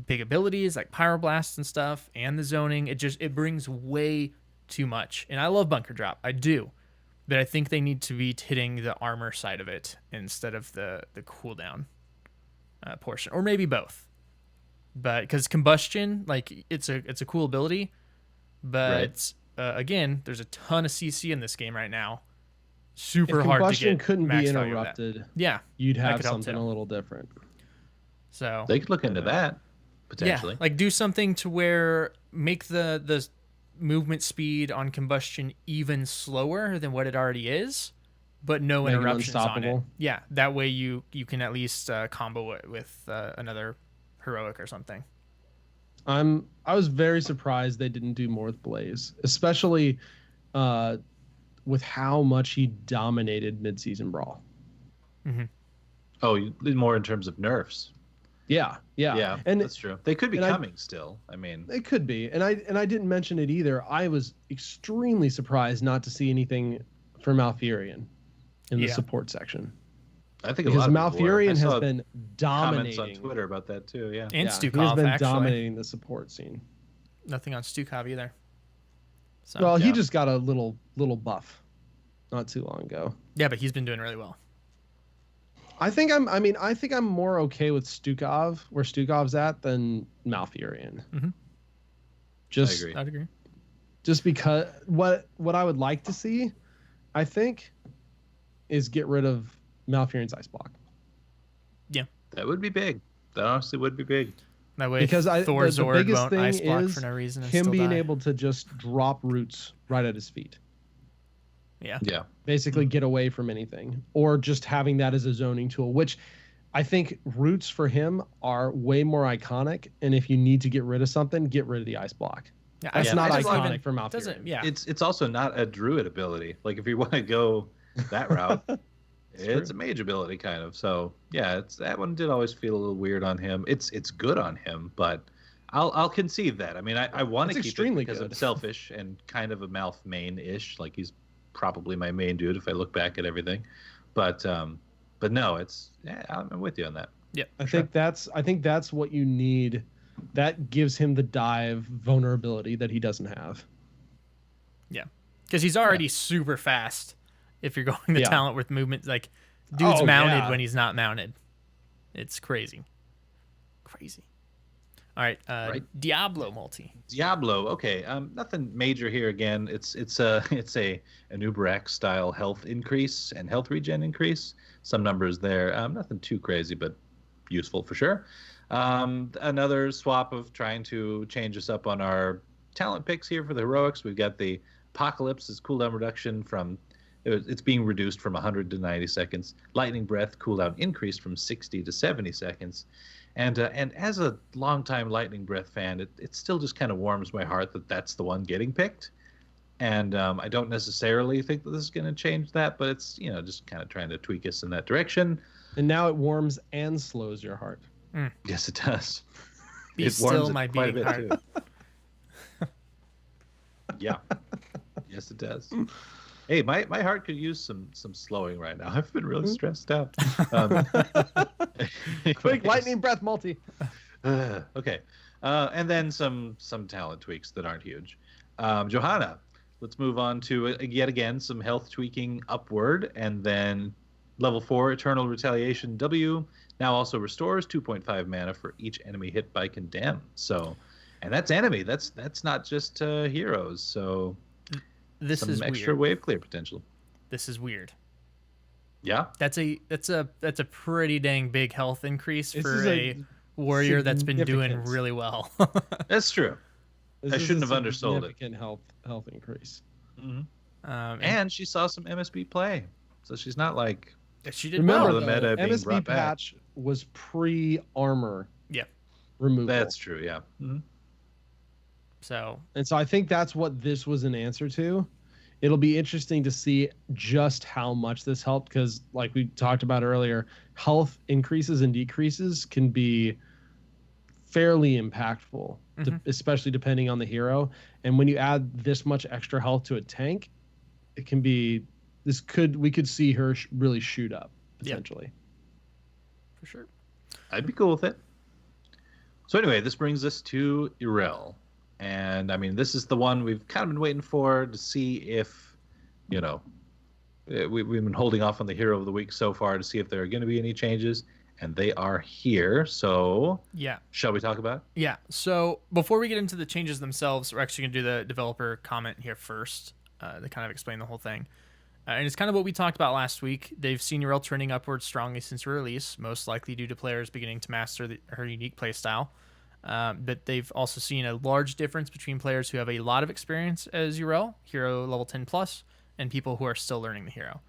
big abilities like pyroblasts and stuff, and the zoning. It brings way too much. And I love Bunker Drop, I do, but I think they need to be hitting the armor side of it instead of the cooldown portion, or maybe both. But because combustion, like it's a cool ability, but again, there's a ton of CC in this game right now. Super if hard to combustion get. couldn't max be value of that. interrupted, Yeah, you'd that have could help something too. a little different. So They could look into that potentially. yeah, like do something to where make the movement speed on combustion even slower than what it already is, but no Make it interruptions on it. unstoppable. Yeah, that way you can at least combo it with another heroic or something. I was very surprised they didn't do more with Blaze, especially with how much he dominated mid-season brawl. Oh, more in terms of nerfs. Yeah, Yeah, and that's true. They could be and I- coming still. I mean, it could be. And I didn't mention it either. I was extremely surprised not to see anything for Malfurion in the Yeah. support section, I think a because lot of people were. I Malfurion has saw been comments dominating. on Twitter about that too. Yeah. And He has Stukov, been actually. dominating the support scene. Nothing on Stukov either. So, Well, he Yeah. just got a little buff not too long ago. yeah, but he's been doing really well. I think I'm more okay with Stukov, where Stukov's at, than Malfurion. Mhm. Just I agree. I'd agree. just because what I would like to see, I think, is get rid of Malfurion's ice block. That would be big. That honestly would be big. That way, Because Thor the Zord biggest won't thing ice block is for no reason. And him still being die. able to just drop roots right at his feet. Yeah. Yeah. Basically get away from anything, or just having that as a zoning tool, which I think roots for him are way more iconic. And if you need to get rid of something, get rid of the ice block. Yeah, That's Yeah, not ice block iconic even- for Malfurion. Doesn't yeah. It's also not a druid ability. Like if you want to go that route, it's a mage ability kind of. So yeah, that one did always feel a little weird on him. It's good on him, but I'll concede that. I mean, I want to It's keep extremely it because I'm good. selfish and kind of a Malf main-ish. Like he's probably my main dude if I look back at everything. But no, I'm with you on that. Yeah. I think that's what you need. That gives him the dive vulnerability that he doesn't have. Yeah, because he's already super fast. If you're going the Yeah. talent with movement, like dude's Oh, mounted yeah. when he's not mounted. It's crazy. All right, Right. Diablo multi. Diablo, okay. Nothing major here again. It's a an Uber style health increase and health regen increase. Some numbers there. Nothing too crazy, but useful for sure. Another swap of trying to change us up on our talent picks here for the heroics. We've got the Apocalypse's cooldown reduction from it's being reduced from 100 to 90 seconds. Lightning Breath cooldown increased from 60 to 70 seconds. And as a longtime Lightning Breath fan, it still just kind of warms my heart that that's the one getting picked. And I don't necessarily think that this is going to change that, but it's just kind of trying to tweak us in that direction. And now it warms and slows your heart. Yes, it does. Be It warms still it my quite a beating bit, heart. too. Yeah. Yes, it does. Hey, my heart could use some slowing right now. I've been really stressed out. Quick lightning breath multi. Okay. And then some talent tweaks that aren't huge. Johanna, let's move on to yet again some health tweaking upward, and then level 4 Eternal Retaliation W now also restores 2.5 mana for each enemy hit by Condemn. So, and that's enemy. That's not just heroes. So This some is extra weird. wave clear potential. This is weird. Yeah. That's a pretty dang big health increase This for is a warrior that's been doing significant- really well. That's true. This I is shouldn't a have undersold it. significant health increase. And she saw some MSB play. So she's not like she did Remember, well. the meta being MSB brought back. patch was pre-armor Yeah. removal. That's true. Yeah. Mm-hmm. So I think that's what this was an answer to. It'll be interesting to see just how much this helped because, like we talked about earlier, health increases and decreases can be fairly impactful, especially depending on the hero. And when you add this much extra health to a tank, it can be we could see her really shoot up potentially. Yep. For sure. I'd be cool with it. So anyway, this brings us to Irel. And I mean, this is the one we've kind of been waiting for to see if, we've been holding off on the hero of the week so far to see if there are going to be any changes. And they are here. So yeah, shall we talk about it? Yeah. So before we get into the changes themselves, we're actually going to do the developer comment here first to kind of explain the whole thing. And it's kind of what we talked about last week. They've seen Urel trending upwards strongly since her release, most likely due to players beginning to master her unique playstyle. But they've also seen a large difference between players who have a lot of experience as Urel, hero level 10 plus, and people who are still learning the hero.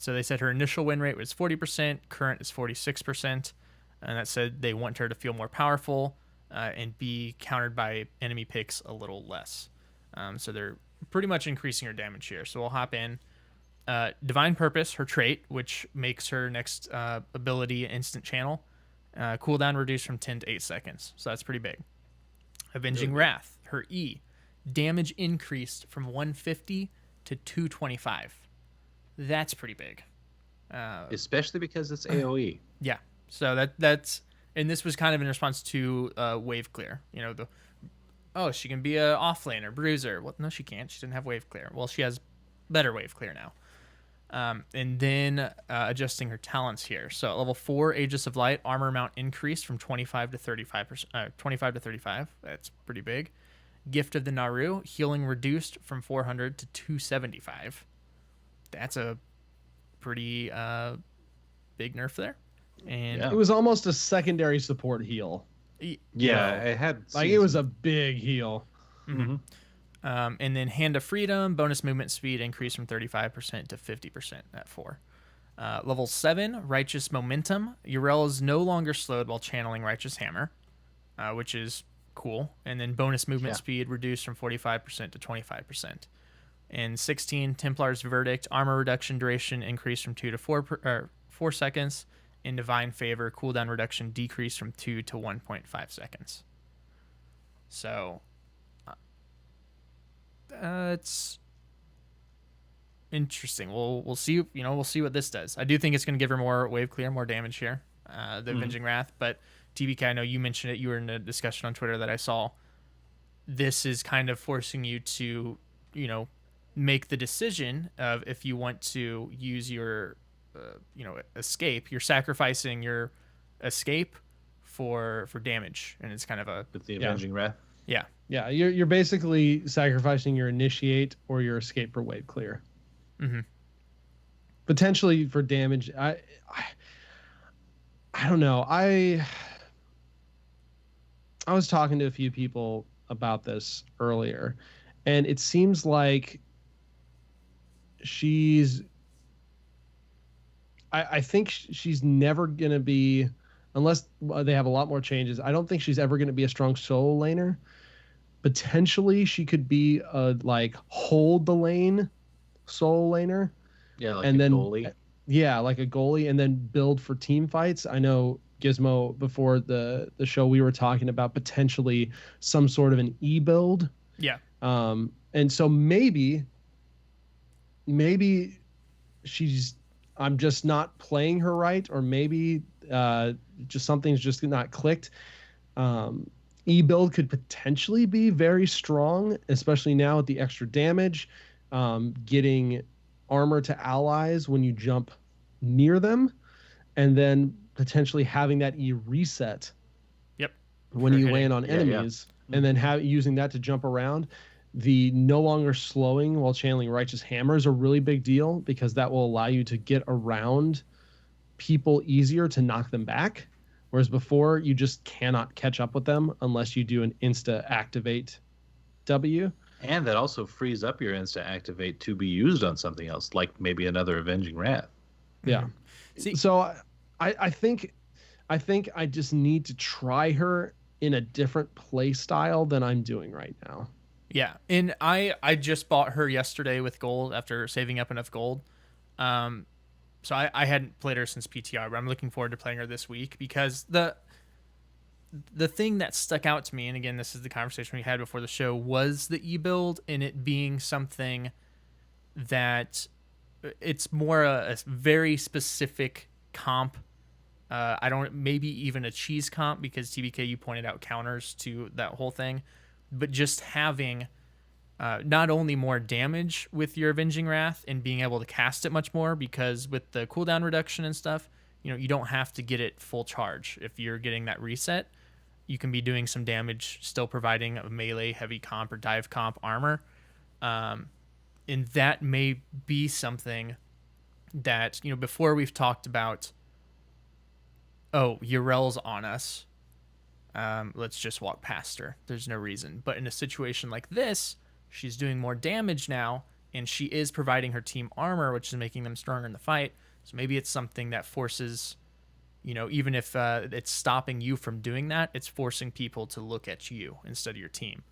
So they said her initial win rate was 40%, current is 46%, and that said they want her to feel more powerful and be countered by enemy picks a little less. So they're pretty much increasing her damage here. So we'll hop in. Divine Purpose, her trait, which makes her next ability instant channel, cooldown reduced from 10 to 8 seconds. So that's pretty big. Avenging Wrath, her E, damage increased from 150 to 225. That's pretty big. Especially because it's AoE. Yeah. So that's and this was kind of in response to wave clear. She can be a offlaner, bruiser. Well, no, she can't. She didn't have wave clear. Well, she has better wave clear now. And then adjusting her talents here. So at level 4, Aegis of Light, armor mount increased from 25 to 35%. 25 to 35. That's pretty big. Gift of the Naru, healing reduced from 400 to 275. That's a pretty big nerf there. And it was almost a secondary support heal. Yeah, it had it was a big heal. Mm-hmm. And then Hand of Freedom, bonus movement speed increased from 35% to 50% at 4. Level 7, Righteous Momentum. Urel is no longer slowed while channeling Righteous Hammer, which is cool. And then bonus movement speed reduced from 45% to 25%. And 16, Templar's Verdict, armor reduction duration increased from 2 to 4 seconds. In Divine Favor, cooldown reduction decreased from 2 to 1.5 seconds. So it's interesting. We'll see. We'll see what this does. I do think it's going to give her more wave clear, more damage here. The Avenging Wrath, but TBK, I know you mentioned it. You were in a discussion on Twitter that I saw. This is kind of forcing you to, make the decision of if you want to use your, escape. You're sacrificing your escape for damage, and it's kind of a with the Avenging Wrath. Yeah. Yeah, you're basically sacrificing your initiate or your escape for wave clear. Mm-hmm. Potentially for damage. I don't know. I was talking to a few people about this earlier, and it seems like I think she's never going to be, unless they have a lot more changes, I don't think she's ever going to be a strong solo laner. Potentially, she could be a hold the lane solo laner. Yeah, like and a then, goalie. Yeah, like a goalie, and then build for team fights. I know Gizmo, before the show, we were talking about potentially some sort of an E build. Yeah. And so maybe I'm just not playing her right, or maybe just something's just not clicked. E-build could potentially be very strong, especially now with the extra damage, getting armor to allies when you jump near them, and then potentially having that E reset. Yep. When you land on enemies, and then using that to jump around. The no longer slowing while channeling Righteous Hammer is a really big deal, because that will allow you to get around people easier to knock them back. Whereas before, you just cannot catch up with them unless you do an insta activate W. And that also frees up your insta activate to be used on something else, like maybe another Avenging Wrath. Yeah. See, so I think I think I just need to try her in a different play style than I'm doing right now. Yeah, and I just bought her yesterday with gold after saving up enough gold. So I hadn't played her since PTR, but I'm looking forward to playing her this week because the thing that stuck out to me, and again, this is the conversation we had before the show, was the e-build and it being something that it's more a very specific comp. I don't, maybe even a cheese comp, because TBK, you pointed out counters to that whole thing, but just having not only more damage with your Avenging Wrath and being able to cast it much more, because with the cooldown reduction and stuff, you don't have to get it full charge. If you're getting that reset, you can be doing some damage, still providing a melee, heavy comp, or dive comp armor. And that may be something that, before we've talked about, oh, Urel's on us, let's just walk past her. There's no reason. But in a situation like this, she's doing more damage now, and she is providing her team armor, which is making them stronger in the fight. So maybe it's something that forces, even if it's stopping you from doing that, it's forcing people to look at you instead of your team.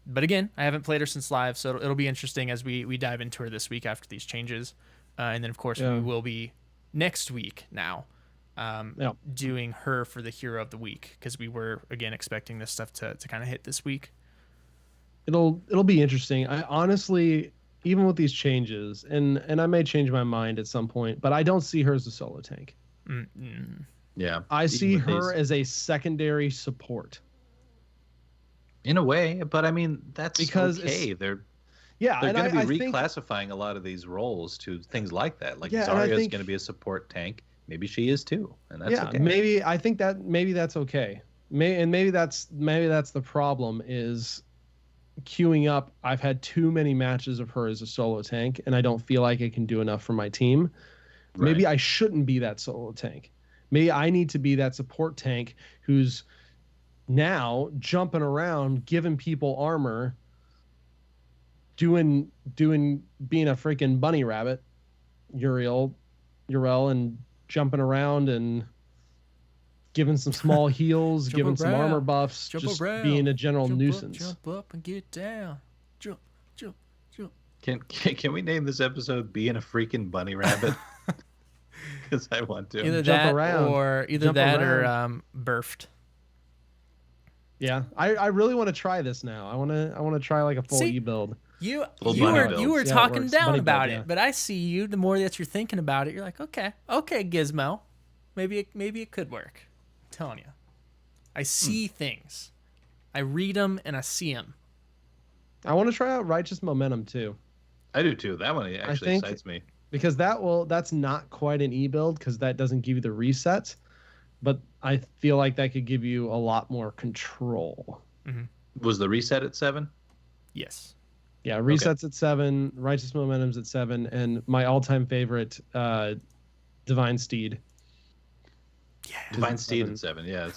But again, I haven't played her since live, so it'll be interesting as we dive into her this week after these changes. And then, of course, we will be next week now doing her for the Hero of the Week, because we were, again, expecting this stuff to kind of hit this week. It'll be interesting. I honestly, even with these changes, and I may change my mind at some point, but I don't see her as a solo tank. Mm-mm. Yeah. I see her as a secondary support. In a way, but I mean, that's because okay. They're going to be reclassifying a lot of these roles to things like that. Like Zarya is going to be a support tank. Maybe she is too, and that's okay. Maybe that's okay. Maybe that's the problem is queuing up. I've had too many matches of her as a solo tank, and I don't feel like I can do enough for my team. Right. Maybe I shouldn't be that solo tank. Maybe I need to be that support tank who's now jumping around, giving people armor, being a freaking bunny rabbit, Urel, and jumping around and giving some small heals, giving some armor buffs, just being a general nuisance. Jump up and get down. Jump. Can we name this episode "Being a Freaking Bunny Rabbit"? Because I want to. Either that or Burffed. Yeah, I really want to try this now. I want to try like a full e-build. You were talking down about it, but I see you. The more that you're thinking about it, you're like, okay, Gizmo, maybe it could work. I'm telling you, I see things, I read them and I see them. I want to try out Righteous Momentum too. I do too. That one actually excites me because that's not quite an e-build because that doesn't give you the reset. But I feel like that could give you a lot more control. Mm-hmm. Was the reset at 7? Yes. Yeah, resets at 7, Righteous Momentum's at 7, and my all-time favorite, Divine Steed. Yeah, Divine Steed at 7. Yeah,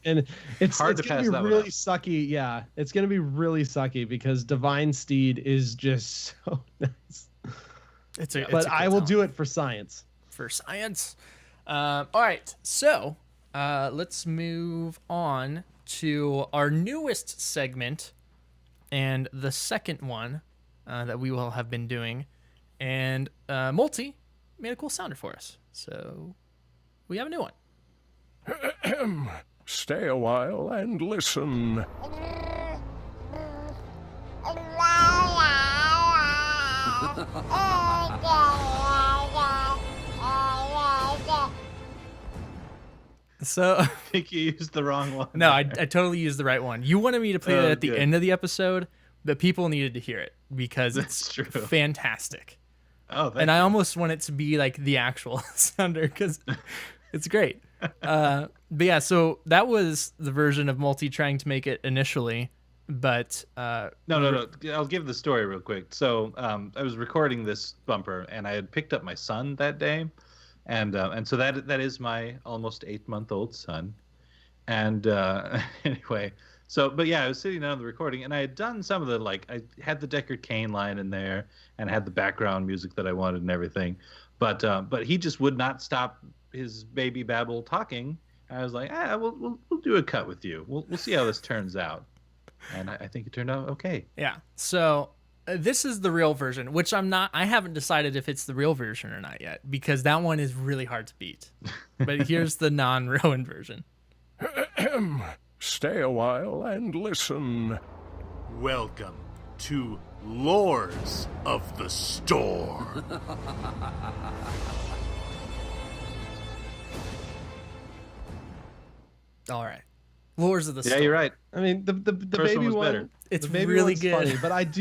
and it's hard to gonna pass be that really one up. sucky. Yeah, it's gonna be really sucky because Divine Steed is just so nice. But I will do it for science. For science. All right, so let's move on to our newest segment and the second one that we will have been doing. And Multi made a cool sounder for us. So we have a new one. Stay a while and listen. So I think you used the wrong one. No, I totally used the right one. You wanted me to play that at the end of the episode, but people needed to hear it because it's fantastic. Oh, and I almost want it to be like the actual sounder because it's great. But yeah, so that was the version of Multi trying to make it initially, but no. I'll give the story real quick. So I was recording this bumper, and I had picked up my son that day. And so that is my almost 8-month-old son. And anyway, but yeah, I was sitting down on the recording, and I had done some of the, I had the Deckard Cain line in there and had the background music that I wanted and everything. But he just would not stop his baby babble talking. I was like, we'll do a cut with you. We'll see how this turns out. And I think it turned out okay. Yeah. So this is the real version, which I haven't decided if it's the real version or not yet, because that one is really hard to beat. But here's the non-Rowan version. Stay a while and listen. Welcome to Lords of the Storm. All right. Lords of the Yeah, Storm. you're right. I mean, the First baby one was one, better. It's the baby really one's good. funny, but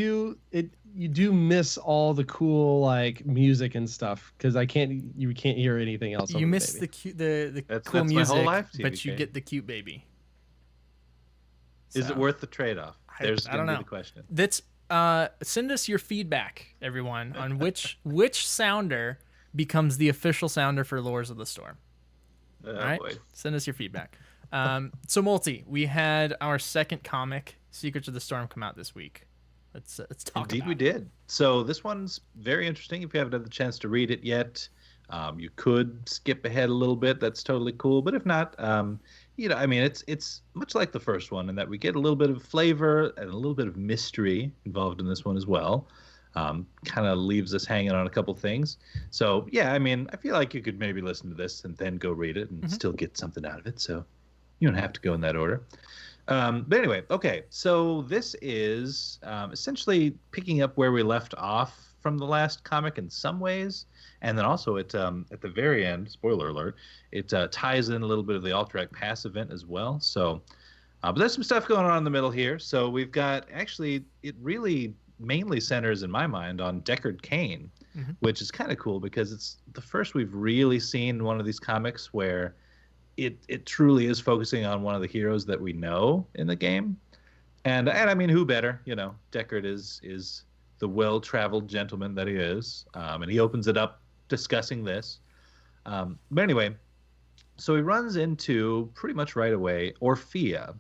you do miss all the cool like music and stuff because you can't hear anything else. You over miss the the baby. cute, the That's cool my music, whole life, but you TBK. get the cute baby. Is So, it worth the trade-off? There's I going don't to know. be the question. That's send us your feedback, everyone, on which sounder becomes the official sounder for Lords of the Storm. Oh, All right, boy. send us your feedback. So Multi, we had our second comic, Secrets of the Storm, come out this week. Let's talk. Indeed, about we it. did. So this one's very interesting. If you haven't had the chance to read it yet, you could skip ahead a little bit. That's totally cool. But if not, I mean, it's much like the first one in that we get a little bit of flavor and a little bit of mystery involved in this one as well. Kind of leaves us hanging on a couple things. So yeah, I mean, I feel like you could maybe listen to this and then go read it and still get something out of it. So you don't have to go in that order. But anyway, okay. So this is essentially picking up where we left off from the last comic in some ways, and then also at the very end, spoiler alert, it ties in a little bit of the Alterac Pass event as well. So, but there's some stuff going on in the middle here. So we've got actually it really mainly centers in my mind on Deckard Cain, which is kind of cool because it's the first we've really seen one of these comics where it truly is focusing on one of the heroes that we know in the game, and I mean, who better? Deckard is the well-traveled gentleman that he is, and he opens it up discussing this. But anyway, so he runs into pretty much right away Orphea,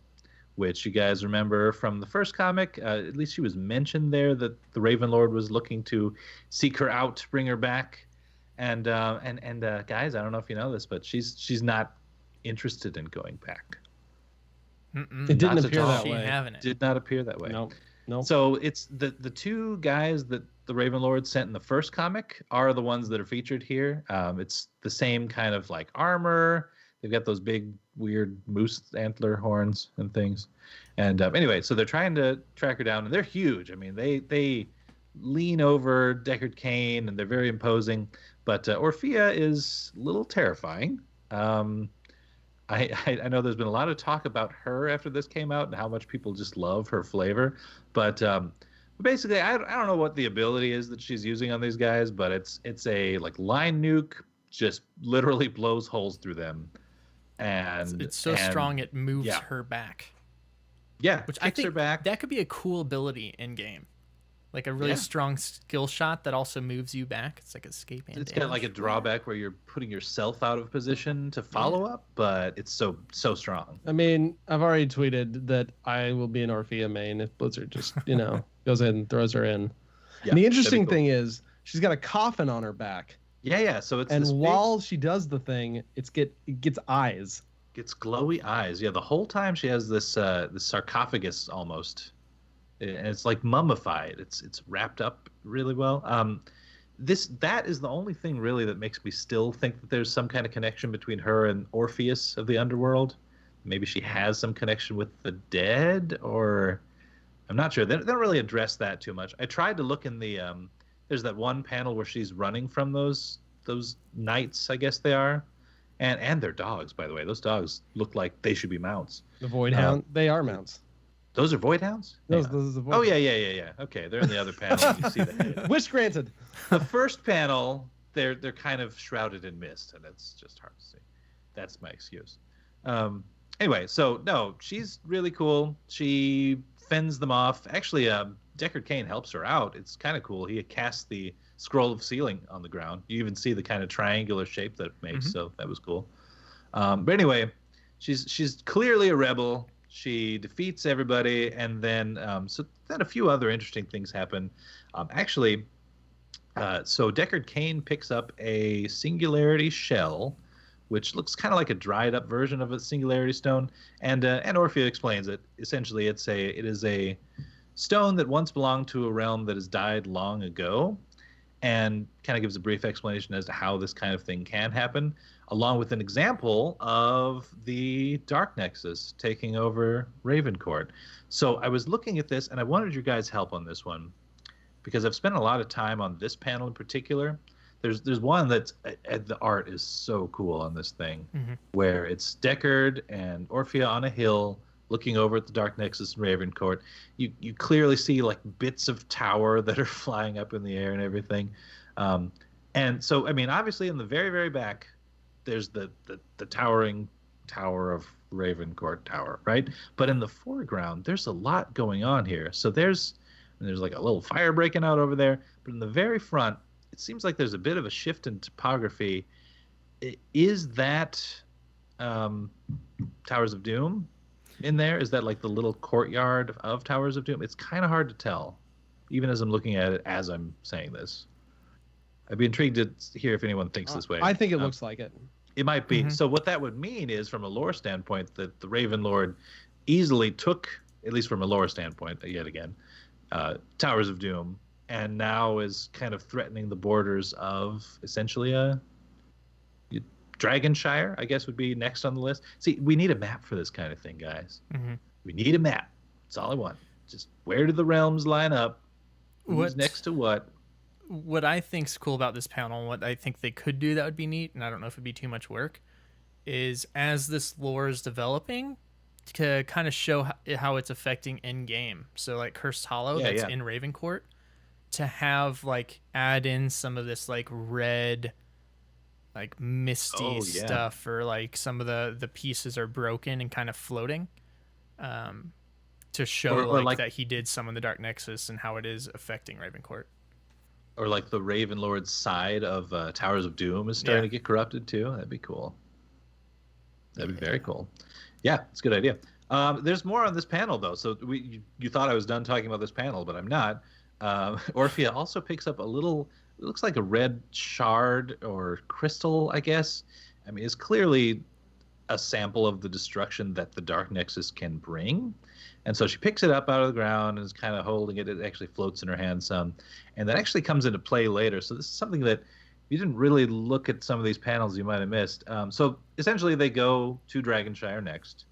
which you guys remember from the first comic. At least she was mentioned there that the Raven Lord was looking to seek her out, bring her back, and guys, I don't know if you know this, but she's not interested in going back. It didn't Not appear at all. that She way. having it. Did not appear that way. No. So it's the two guys that the Raven Lord sent in the first comic are the ones that are featured here. It's the same kind of like armor. They've got those big weird moose antler horns and things. And anyway, so they're trying to track her down, and they're huge. I mean, they lean over Deckard Cain, and they're very imposing. But Orphea is a little terrifying. I know there's been a lot of talk about her after this came out and how much people just love her flavor, but basically I don't know what the ability is that she's using on these guys, but it's a like line nuke, just literally blows holes through them, and It's so strong it moves yeah. her back. Yeah, Which kicks I think her back. that could be a cool ability in game. Like a really Yeah. strong skill shot that also moves you back. It's like escape and It's got like a drawback where you're putting yourself out of position to follow up, but it's so strong. I mean, I've already tweeted that I will be an Orphea main if Blizzard just, goes ahead and throws her in. Yeah, And the that'd interesting be cool. thing is she's got a coffin on her back. Yeah. So it's And this big- while she does the thing, it gets eyes. gets glowy eyes. Yeah, the whole time she has this sarcophagus almost, and it's like mummified. It's wrapped up really well. That is the only thing really that makes me still think that there's some kind of connection between her and Orpheus of the underworld. Maybe she has some connection with the dead, or I'm not sure. They don't really address that too much. I tried to look in the there's that one panel where she's running from those knights, I guess they are. And their dogs, by the way. Those dogs look like they should be mounts. The Void Hound, they are mounts. Those are Void Hounds? Those Hang on. are the Void Oh, yeah. Okay, they're in the other panel. You see that. Wish granted. The first panel, they're kind of shrouded in mist, and it's just hard to see. That's my excuse. Anyway, so, no, she's really cool. She fends them off. Actually, Deckard Cain helps her out. It's kind of cool. He casts the scroll of sealing on the ground. You even see the kind of triangular shape that it makes, so that was cool. But anyway, she's clearly a rebel. She defeats everybody, and then then a few other interesting things happen. So Deckard Cain picks up a Singularity shell, which looks kind of like a dried up version of a Singularity Stone. And Orphea explains it. Essentially, it is a stone that once belonged to a realm that has died long ago, and kind of gives a brief explanation as to how this kind of thing can happen, along with an example of the Dark Nexus taking over Ravencourt. So I was looking at this, and I wanted your guys' help on this one, because I've spent a lot of time on this panel in particular. There's one that's the art is so cool on this thing, where it's Deckard and Orphea on a hill looking over at the Dark Nexus and Ravencourt. You clearly see like bits of tower that are flying up in the air and everything. And so, I mean, obviously in the very, very back, there's the towering tower of Ravencourt Tower, right? But in the foreground, there's a lot going on here. So there's like a little fire breaking out over there. But in the very front, it seems like there's a bit of a shift in topography. Is that Towers of Doom in there? Is that like the little courtyard of Towers of Doom? It's kind of hard to tell, even as I'm looking at it as I'm saying this. I'd be intrigued to hear if anyone thinks this way. I think it looks like it. It might be. So what that would mean is, from a lore standpoint, that the Raven Lord easily took, at least from a lore standpoint, yet again, Towers of Doom, and now is kind of threatening the borders of essentially a Dragonshire, I guess, would be next on the list. See, we need a map for this kind of thing, guys. We need a map. That's all I want. Just where do the realms line up? Who's next to what? What I think's cool about this panel, and what I think they could do that would be neat, and I don't know if it'd be too much work, is as this lore is developing, to kind of show how it's affecting in game. So like Cursed Hollow, that's in Ravencourt, to have like add in some of this like red, like misty stuff, or like some of the pieces are broken and kind of floating, to show like that he did summon the Dark Nexus and how it is affecting Ravencourt. Or like the Raven Lord's side of Towers of Doom is starting to get corrupted too. That'd be cool. That'd be very cool. Yeah, it's a good idea. There's more on this panel though. So you thought I was done talking about this panel, but I'm not. Orphea also picks up a little, it looks like a red shard or crystal, I guess. I mean, it's clearly a sample of the destruction that the Dark Nexus can bring. And so she picks it up out of the ground and is kind of holding it. It actually floats in her hand some. And that actually comes into play later. So this is something that if you didn't really look at some of these panels, you might have missed. So essentially they go to Dragonshire next,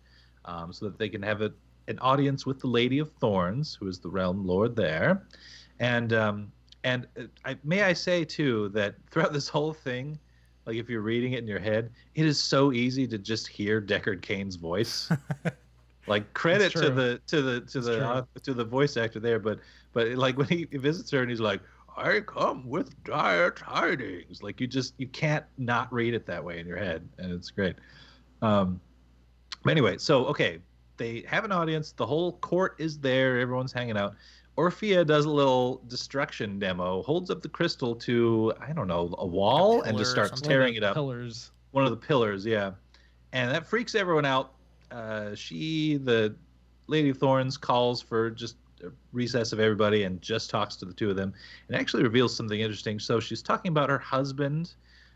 so that they can have an audience with the Lady of Thorns, who is the realm lord there. And may I say, too, that throughout this whole thing, like if you're reading it in your head, it is so easy to just hear Deckard Cain's voice. Like credit to the voice actor there, but like when he visits her and he's like, "I come with dire tidings," like you can't not read it that way in your head, and it's great. Anyway, so okay, they have an audience. The whole court is there. Everyone's hanging out. Orphea does a little destruction demo, holds up the crystal to, I don't know, a wall, and just starts tearing it up. Pillars. One of the pillars, yeah. And that freaks everyone out. The Lady of Thorns, calls for just a recess of everybody and just talks to the two of them, and actually reveals something interesting. So she's talking about her husband,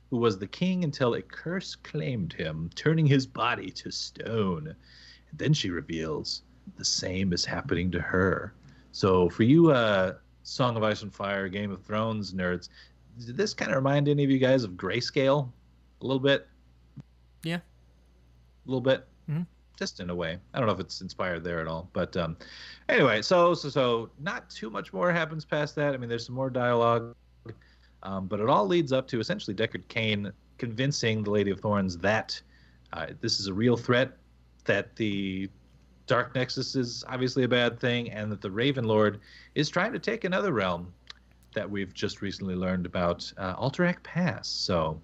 who was the king until a curse claimed him, turning his body to stone. And then she reveals the same is happening to her. So for you Song of Ice and Fire, Game of Thrones nerds, did this kind of remind any of you guys of Grayscale a little bit? Yeah. A little bit? Mm-hmm. Just in a way. I don't know if it's inspired there at all. But anyway, so not too much more happens past that. I mean, there's some more dialogue. But it all leads up to essentially Deckard Cain convincing the Lady of Thorns that this is a real threat, that the Dark Nexus is obviously a bad thing, and that the Raven Lord is trying to take another realm that we've just recently learned about, Alterac Pass. So,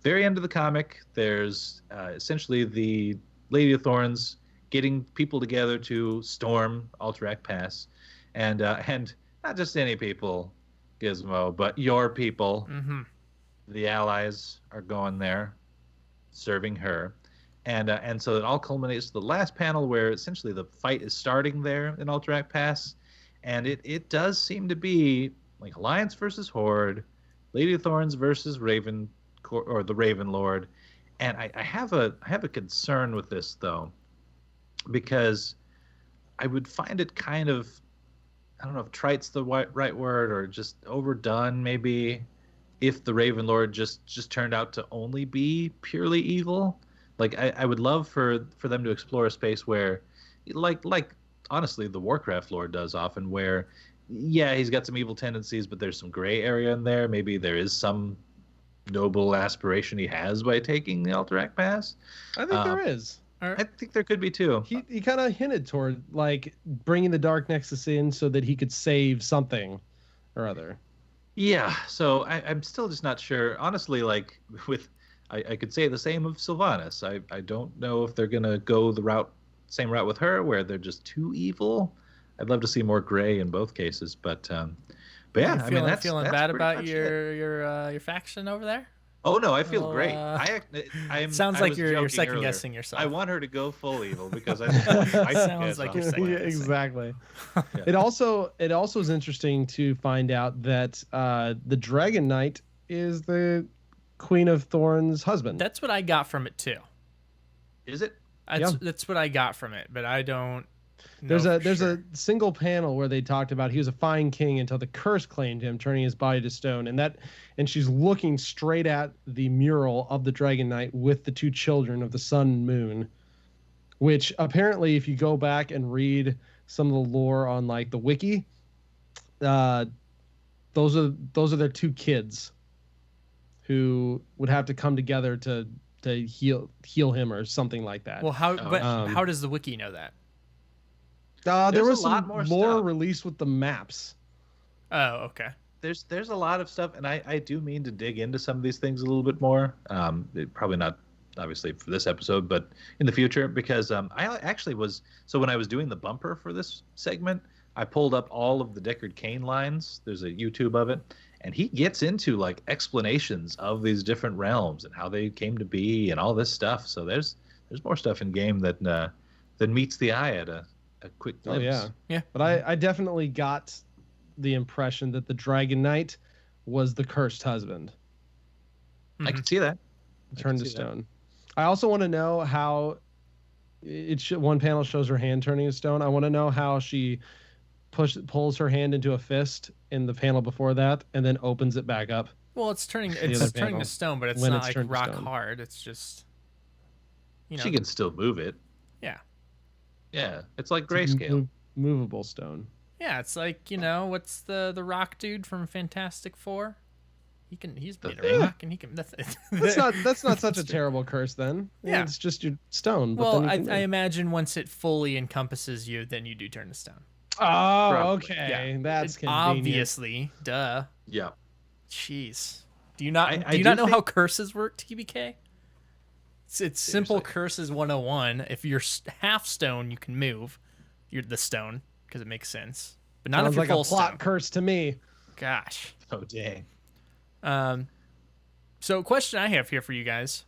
very end of the comic, there's essentially the Lady of Thorns getting people together to storm Alterac Pass, and not just any people, Gizmo, but your people. Mm-hmm. The allies are going there, serving her. And so it all culminates to the last panel where essentially the fight is starting there in Alterac Pass. And it does seem to be like Alliance versus Horde, Lady of Thorns versus Raven, or the Raven Lord. And I have a concern with this though, because I would find it kind of, I don't know if trite's the right word or just overdone maybe, if the Raven Lord just turned out to only be purely evil. Like I would love for them to explore a space where, like honestly, the Warcraft Lord does often, where yeah, he's got some evil tendencies, but there's some gray area in there. Maybe there is some noble aspiration he has by taking the Alterac Pass. I think there is. I think there could be too. He kind of hinted toward like bringing the Dark Nexus in so that he could save something or other. Yeah, so I'm still just not sure. Honestly, like I could say the same of Sylvanas. I don't know if they're gonna go the same route with her, where they're just too evil. I'd love to see more gray in both cases, but yeah, I mean, that's feeling that's bad pretty about much your faction over there. Oh no, I feel great. Sounds like you're second guessing yourself. I want her to go full evil because I sounds like you're second guessing. Exactly. Yeah. It also is interesting to find out that the Dragon Knight is the Queen of Thorns' husband. That's what I got from it too. Is it? That's what I got from it, but I don't. There's a single panel where they talked about he was a fine king until the curse claimed him, turning his body to stone, and she's looking straight at the mural of the Dragon Knight with the two children of the sun and moon, which apparently, if you go back and read some of the lore on like the wiki, those are their two kids who would have to come together to heal him or something like that. Well, how does the wiki know that? There was a lot some more lore stuff. released with the maps. Oh, okay. There's a lot of stuff, and I do mean to dig into some of these things a little bit more. Probably not obviously for this episode, but in the future, because I actually was, so when I was doing the bumper for this segment, I pulled up all of the Deckard Cain lines. There's a YouTube of it, and he gets into like explanations of these different realms and how they came to be and all this stuff. So there's more stuff in game that meets the eye at a quick glimpse. Oh yeah. But I definitely got the impression that the Dragon Knight was the cursed husband. I can see that. Turned to stone. I also want to know how one panel shows her hand turning to stone. I want to know how she pulls her hand into a fist in the panel before that, and then opens it back up. Well, it's turning to stone, but it's not like rock hard. It's just, she can still move it. Yeah. Yeah, it's like grayscale. Movable stone. Yeah, it's like, what's the rock dude from Fantastic Four? He's made of rock, and he can. That's not such a terrible curse then. Yeah, it's just your stone. But well, I imagine once it fully encompasses you, then you do turn to stone. Oh, Probably. okay. Yeah. That's convenient. Obviously, duh. Yeah. Jeez, do you not know how curses work, TBK? It's simple curses 101. If you're half stone, you can move. You're the stone because it makes sense, but not Sounds if you're like full a plot stone. curse to me. Gosh. Oh dang. So question I have here for you guys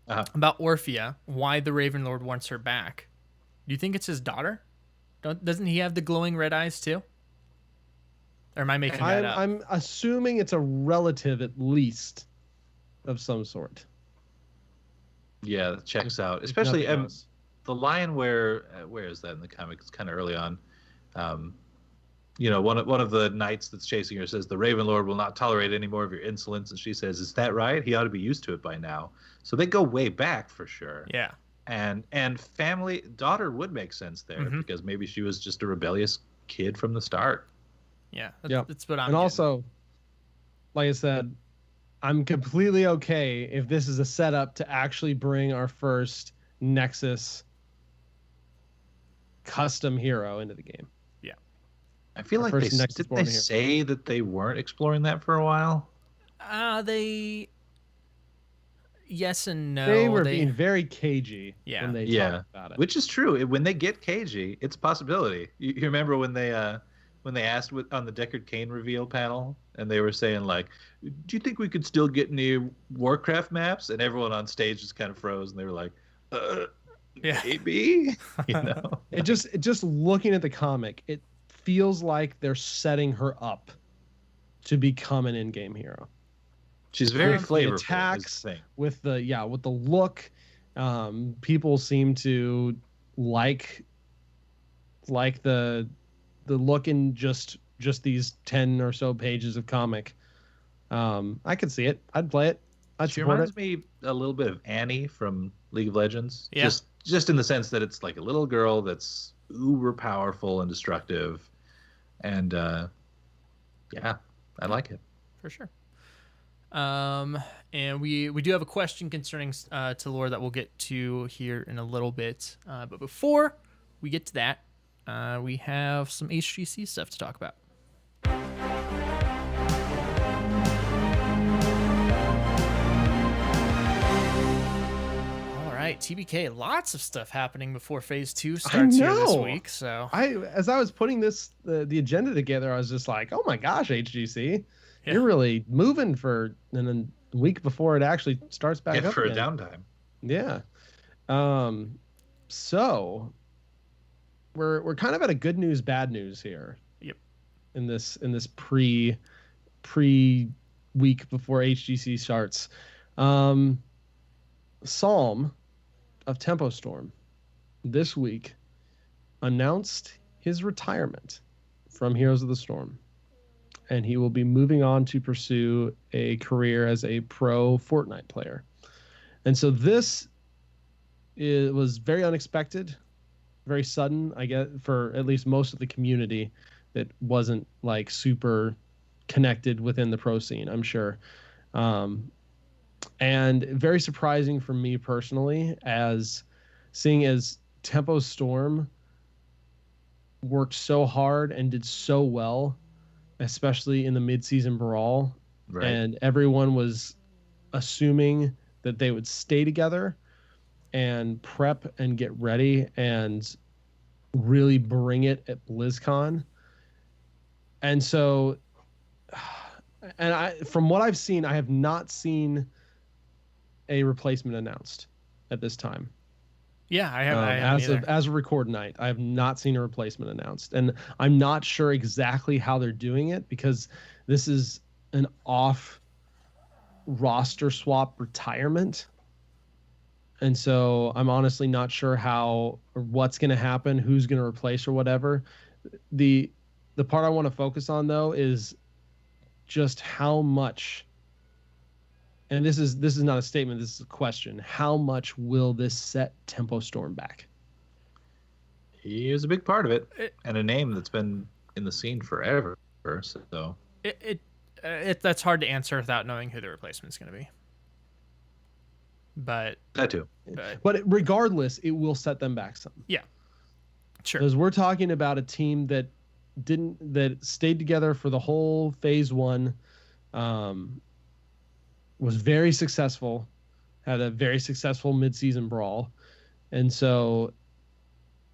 about Orphea, why the Raven Lord wants her back. Do you think it's his daughter? Doesn't he have the glowing red eyes too? Or am I making that up? I'm assuming it's a relative at least of some sort. Yeah, that checks out. Especially the line where is that in the comic? It's kind of early on. One of the knights that's chasing her says, "The Raven Lord will not tolerate any more of your insolence," and she says, "Is that right? He ought to be used to it by now." So they go way back for sure. Yeah. And family daughter would make sense there because maybe she was just a rebellious kid from the start. Yeah, that's what I'm. And getting. Also, like I said, I'm completely okay if this is a setup to actually bring our first Nexus custom hero into the game. Yeah, I feel like did they say that they weren't exploring that for a while? Yes and no. They were being very cagey when they talked about it. Which is true. When they get cagey, it's a possibility. You remember when they asked on the Deckard Cain reveal panel, and they were saying like, "Do you think we could still get any Warcraft maps?" And everyone on stage just kind of froze, and they were like, maybe." It just looking at the comic, it feels like they're setting her up to become an in-game hero. She's very the flavorful. attacks, with the look. People seem to like the look in just these 10 or so pages of comic. I could see it. I'd play it. I'd She support reminds it. me a little bit of Annie from League of Legends. Yeah. Just in the sense that it's like a little girl that's uber powerful and destructive, and yeah, I like it. For sure. And we do have a question concerning to lore that we'll get to here in a little bit. But before we get to that, we have some HGC stuff to talk about. All right, TBK, lots of stuff happening before Phase 2 starts here this week. So as I was putting the agenda together, I was just like, oh my gosh, HGC, Yeah. you're really moving and then the week before it actually starts back Yeah, up for again. a downtime. Yeah. So we're kind of at a good news, bad news here. Yep. In this pre week before HGC starts. Psalm of Tempo Storm this week announced his retirement from Heroes of the Storm, and he will be moving on to pursue a career as a pro Fortnite player. And so it was very unexpected, very sudden, I guess, for at least most of the community that wasn't like super connected within the pro scene, I'm sure. And very surprising for me personally, as Tempo Storm worked so hard and did so well, especially in the mid-season brawl. Right. And everyone was assuming that they would stay together and prep and get ready and really bring it at BlizzCon. And so, from what I've seen, I have not seen a replacement announced at this time. Yeah, I haven't as of record night, I have not seen a replacement announced, and I'm not sure exactly how they're doing it because this is an off roster swap retirement, and so I'm honestly not sure how or what's going to happen, who's going to replace or whatever. The part I want to focus on though is just how much. And this is not a statement, this is a question. How much will this set Tempo Storm back? He is a big part of it, and a name that's been in the scene forever. So that's hard to answer without knowing who the replacement's going to be. But that too. But regardless, it will set them back some. Yeah, sure. Because we're talking about a team that stayed together for the whole Phase 1. Was very successful, had a very successful mid-season brawl, and so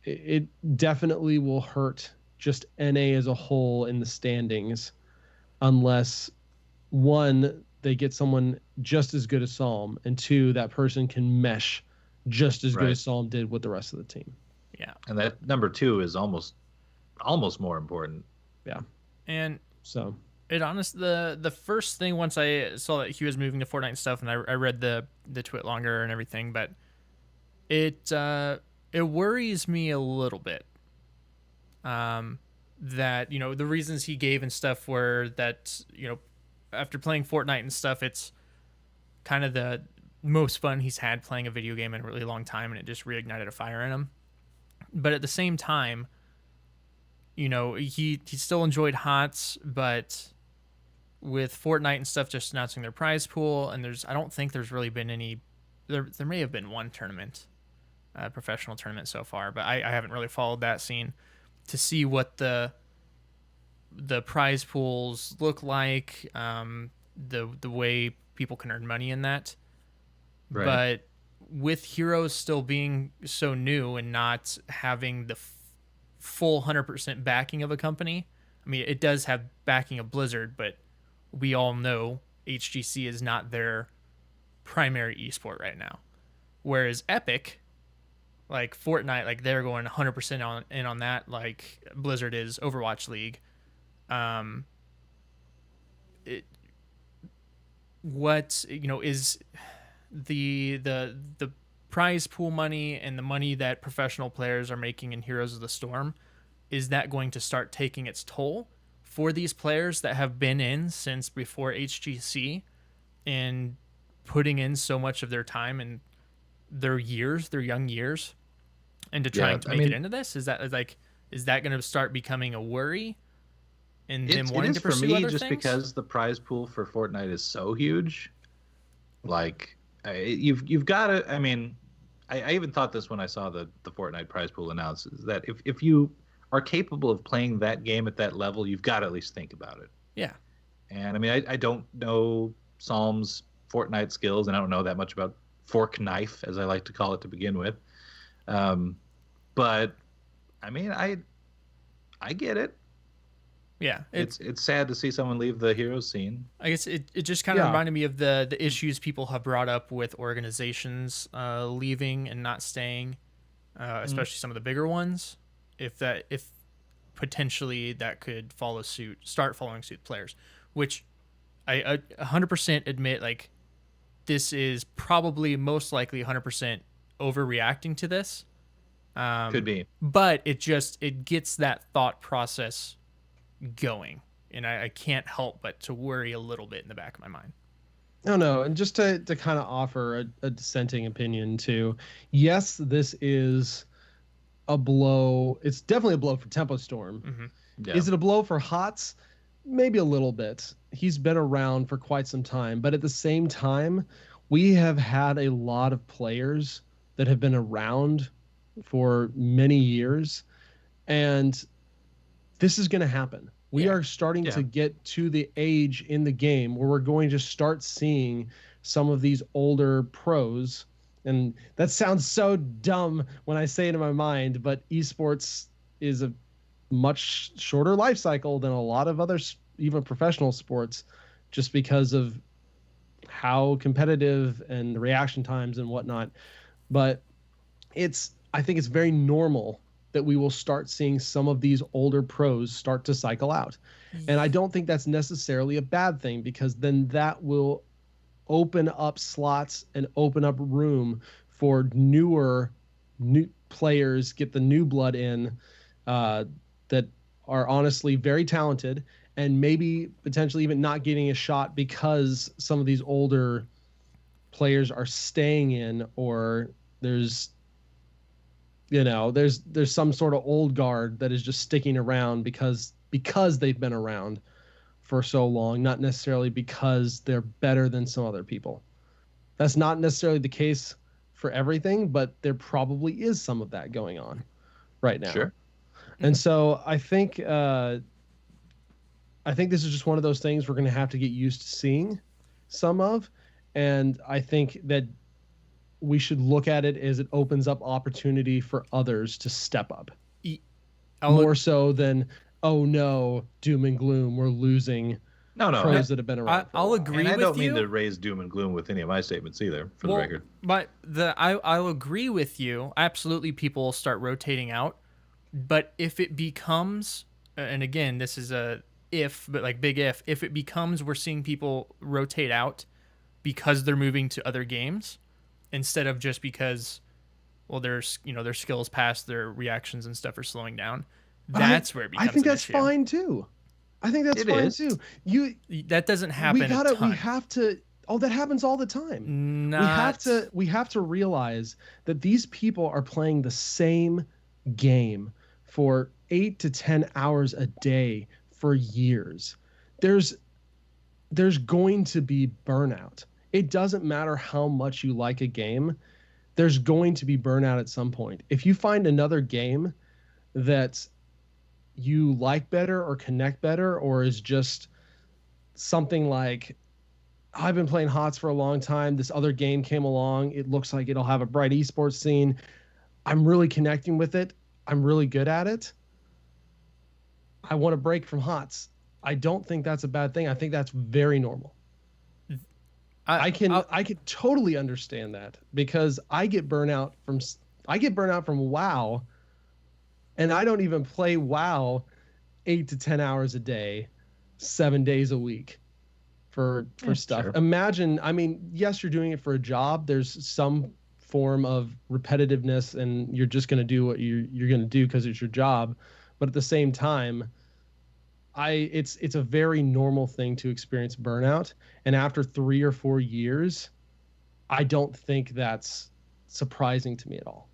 it definitely will hurt just NA as a whole in the standings unless, one, they get someone just as good as Psalm, and two, that person can mesh just as good as Psalm did with the rest of the team. Yeah. And that number 2 is almost more important. Yeah. And so the first thing, once I saw that he was moving to Fortnite and stuff, and I read the tweet longer and everything, but it worries me a little bit. That, the reasons he gave and stuff were that, after playing Fortnite and stuff, it's kind of the most fun he's had playing a video game in a really long time, and it just reignited a fire in him. But at the same time, he still enjoyed HOTS, but with Fortnite and stuff just announcing their prize pool, and I don't think there's really been any. There may have been one tournament, professional tournament so far, but I haven't really followed that scene to see what the prize pools look like, the way people can earn money in that. Right. But with Heroes still being so new and not having the full 100% backing of a company, I mean, it does have backing of Blizzard, but we all know HGC is not their primary esport right now. Whereas Epic, like Fortnite, like they're going 100% on that, like Blizzard is what is the prize pool money and the money that professional players are making in Heroes of the Storm, is that going to start taking its toll for these players that have been in since before HGC and putting in so much of their time and their young years, into trying to make it into this? Is that going to start becoming a worry and them wanting to pursue other just things? because the prize pool for Fortnite is so huge. Like, you've got to. I mean, I even thought this when I saw the Fortnite prize pool announced, is that if you are capable of playing that game at that level, you've got to at least think about it. Yeah. And I mean, I don't know Psalm's Fortnite skills, and I don't know that much about Fork Knife, as I like to call it to begin with. But I mean, I get it. Yeah, it's sad to see someone leave the hero scene. I guess it just kind of reminded me of the issues people have brought up with organizations leaving and not staying, especially some of the bigger ones. If potentially that could start following suit players, which I 100% admit, like, this is probably most likely 100% overreacting to this. Could be, but it gets that thought process going, and I can't help but to worry a little bit in the back of my mind. No, and just to kind of offer a dissenting opinion too. Yes, this is a blow. It's definitely a blow for Tempo Storm. Mm-hmm. Yeah. Is it a blow for HOTS? Maybe a little bit. He's been around for quite some time, but at the same time, we have had a lot of players that have been around for many years, and this is going to happen. We are starting to get to the age in the game where we're going to start seeing some of these older pros. And that sounds so dumb when I say it in my mind, but esports is a much shorter life cycle than a lot of other, even professional sports, just because of how competitive and the reaction times and whatnot. But I think it's very normal that we will start seeing some of these older pros start to cycle out. And I don't think that's necessarily a bad thing, because then that will open up slots and open up room for new players, get the new blood in that are honestly very talented and maybe potentially even not getting a shot because some of these older players are staying in, or there's some sort of old guard that is just sticking around because they've been around for so long, not necessarily because they're better than some other people. That's not necessarily the case for everything, but there probably is some of that going on right now. Sure. And so I think this is just one of those things we're going to have to get used to seeing some of. And I think that we should look at it as it opens up opportunity for others to step up. More so than, oh no, doom and gloom, we're losing pros that have been around. I'll agree with you. I don't mean to raise doom and gloom with any of my statements either, for the record. But I'll agree with you. Absolutely, people will start rotating out. But if it becomes, and again, this is a if, but like big if it becomes we're seeing people rotate out because they're moving to other games, instead of just because, well, their skills past their reactions and stuff are slowing down. That's where it becomes. I think that's issue. fine too. I think that's fine too. That doesn't happen. We have to. Oh, that happens all the time. We have to realize that these people are playing the same game for 8 to 10 hours a day for years. There's going to be burnout. It doesn't matter how much you like a game. There's going to be burnout at some point. If you find another game that you like better or connect better, or is just something like, I've been playing HOTS for a long time, this other game came along, it looks like it'll have a bright esports scene, I'm really connecting with it, I'm really good at it, I want to break from HOTS. I don't think that's a bad thing. I think that's very normal. I can totally understand that, because I get burnout from WoW, and I don't even play WoW 8 to 10 hours a day, 7 days a week. for stuff. Sure. Imagine, I mean, yes, you're doing it for a job. There's some form of repetitiveness, and you're just going to do what you're going to do because it's your job. But at the same time, it's a very normal thing to experience burnout. And after 3 or 4 years, I don't think that's surprising to me at all.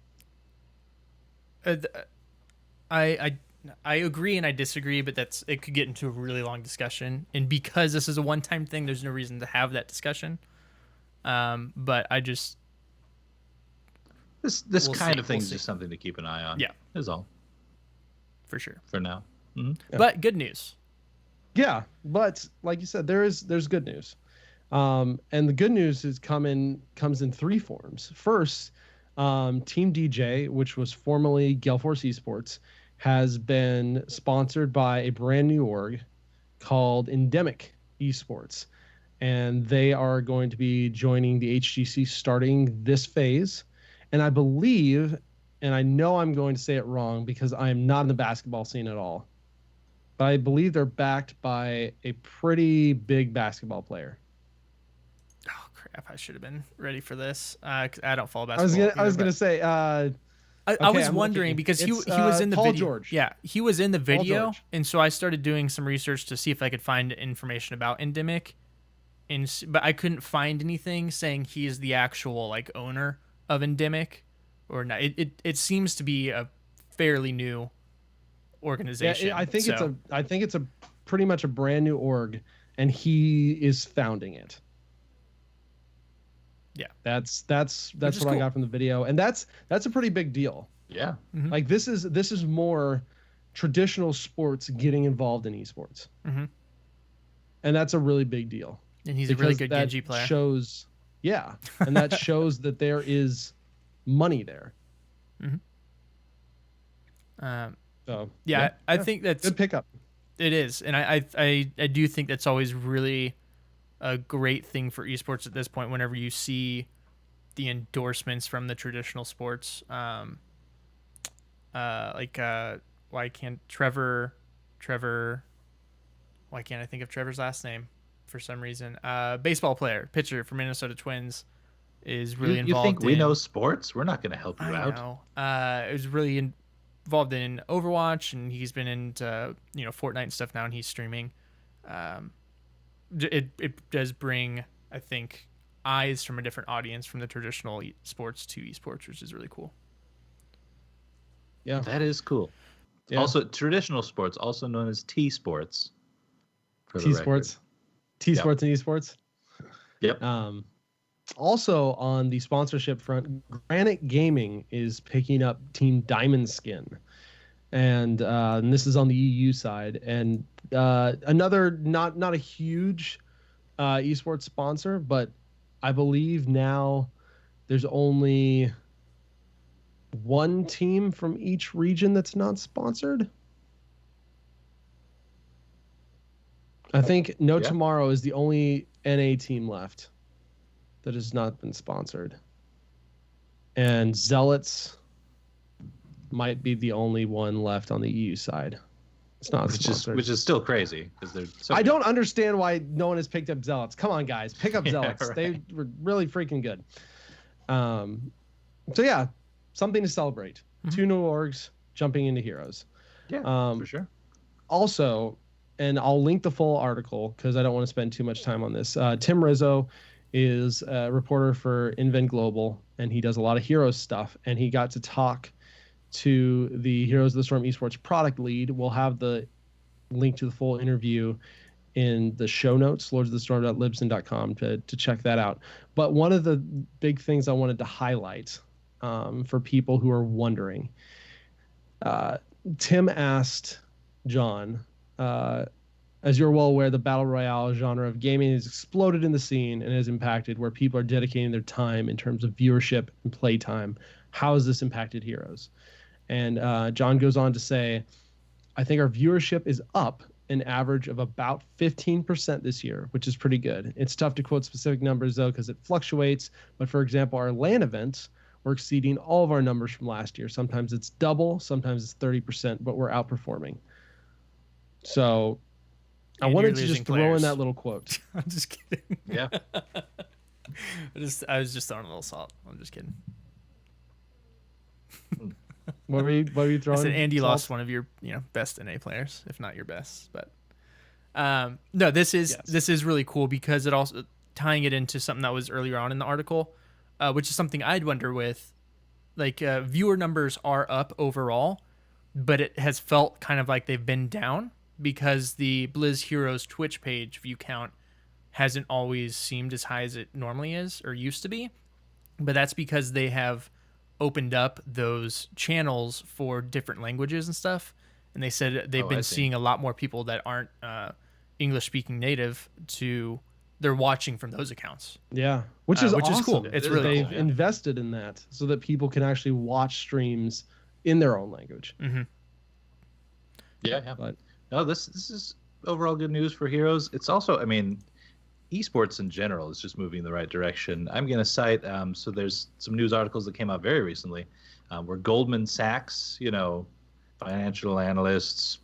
I agree and I disagree, but it could get into a really long discussion. And because this is a one-time thing, there's no reason to have that discussion. But I just this we'll kind see. of thing We'll is just something to keep an eye on. Yeah. Is all for sure. for now. Mm-hmm. Yeah. But good news. Yeah, but like you said, there's good news, and the good news comes in 3 forms. First, Team DJ, which was formerly Gale Force Esports, has been sponsored by a brand new org called Endemic Esports, and they are going to be joining the HGC starting this phase. And I believe, and I know I'm going to say it wrong because I am not in the basketball scene at all, but I believe they're backed by a pretty big basketball player. Oh crap! I should have been ready for this. 'Cause I don't follow basketball. I was gonna say. I Okay, was I'm wondering looking. because he It's, was in the Paul video. George. Yeah, he was in the video, George. and so I started doing some research to see if I could find information about Endemic, but I couldn't find anything saying he is the actual like owner of Endemic, or not. It seems to be a fairly new organization. Yeah, I think it's a pretty much a brand new org, and he is founding it. Yeah, that's is what I cool. got from the video, and that's a pretty big deal. Yeah. Mhm. Like this is more traditional sports getting involved in esports, Mhm. and that's a really big deal. and he's a really because good that Genji player. Shows, yeah, and that shows that there is money there. So Yeah, I think that's good pickup. It is, and I do think that's always really a great thing for esports at this point. Whenever you see the endorsements from the traditional sports, why can't Trevor? Why can't I think of Trevor's last name for some reason? Baseball player, pitcher for Minnesota Twins, is really You involved. think we know sports? We're not going to help you I out. know. It was really involved in Overwatch, and he's been into Fortnite and stuff now, and he's streaming. It does bring, I think, eyes from a different audience from the traditional sports to esports, which is really cool. Yeah, That is cool. Yeah. Also, traditional sports, also known as T sports. for the T record. sports, T Yep. sports, and esports. Yep. Also on the sponsorship front, Granite Gaming is picking up Team Diamond Skin, and this is on the EU side. And another not a huge esports sponsor, but I believe now there's only one team from each region that's not sponsored. I think No Yeah. Tomorrow is the only NA team left that has not been sponsored. And Zealots might be the only one left on the EU side. It's not sponsored. which is still crazy because they're so I don't understand why no one has picked up Zealots. Come on, guys, pick up Yeah, Zealots. They right. were really freaking good. So yeah, something to celebrate. Mhm. 2 new orgs jumping into Heroes. Yeah, Um, for sure. Also, and I'll link the full article because I don't want to spend too much time on this. Tim Rizzo is a reporter for Invent Global, and he does a lot of Heroes stuff. And he got to talk to the Heroes of the Storm esports product lead. We'll have the link to the full interview in the show notes, lordsofthestorm.libsyn.com to check that out. But one of the big things I wanted to highlight for people who are wondering, Tim asked John, as you're well aware, the battle royale genre of gaming has exploded in the scene and has impacted where people are dedicating their time in terms of viewership and playtime. How has this impacted Heroes? And John goes on to say, I think our viewership is up an average of about 15% this year, which is pretty good. It's tough to quote specific numbers, though, because it fluctuates. But for example, our LAN events, we're exceeding all of our numbers from last year. Sometimes it's double, sometimes it's 30%, but we're outperforming. So I And wanted you're to losing just throw in players. that little quote. I'm just kidding. Yeah. I was just throwing a little salt. I'm just kidding. What were you I throwing? said Andy Salt? lost one of your best NA players, if not your best. But no, this is really cool because it also tying it into something that was earlier on in the article, which is something I'd wonder with, like viewer numbers are up overall, but it has felt kind of like they've been down because the Blizz Heroes Twitch page view count hasn't always seemed as high as it normally is or used to be. But that's because they have opened up those channels for different languages and stuff. And they said they've been seeing a lot more people that aren't English speaking native they're watching from those accounts. Yeah, which is awesome. Cool. It's really they've invested in that so that people can actually watch streams in their own language. Mm-hmm. Yeah. But No, this is overall good news for Heroes. It's also, I mean, esports in general is just moving in the right direction. I'm going to cite, so there's some news articles that came out very recently where Goldman Sachs, financial analysts,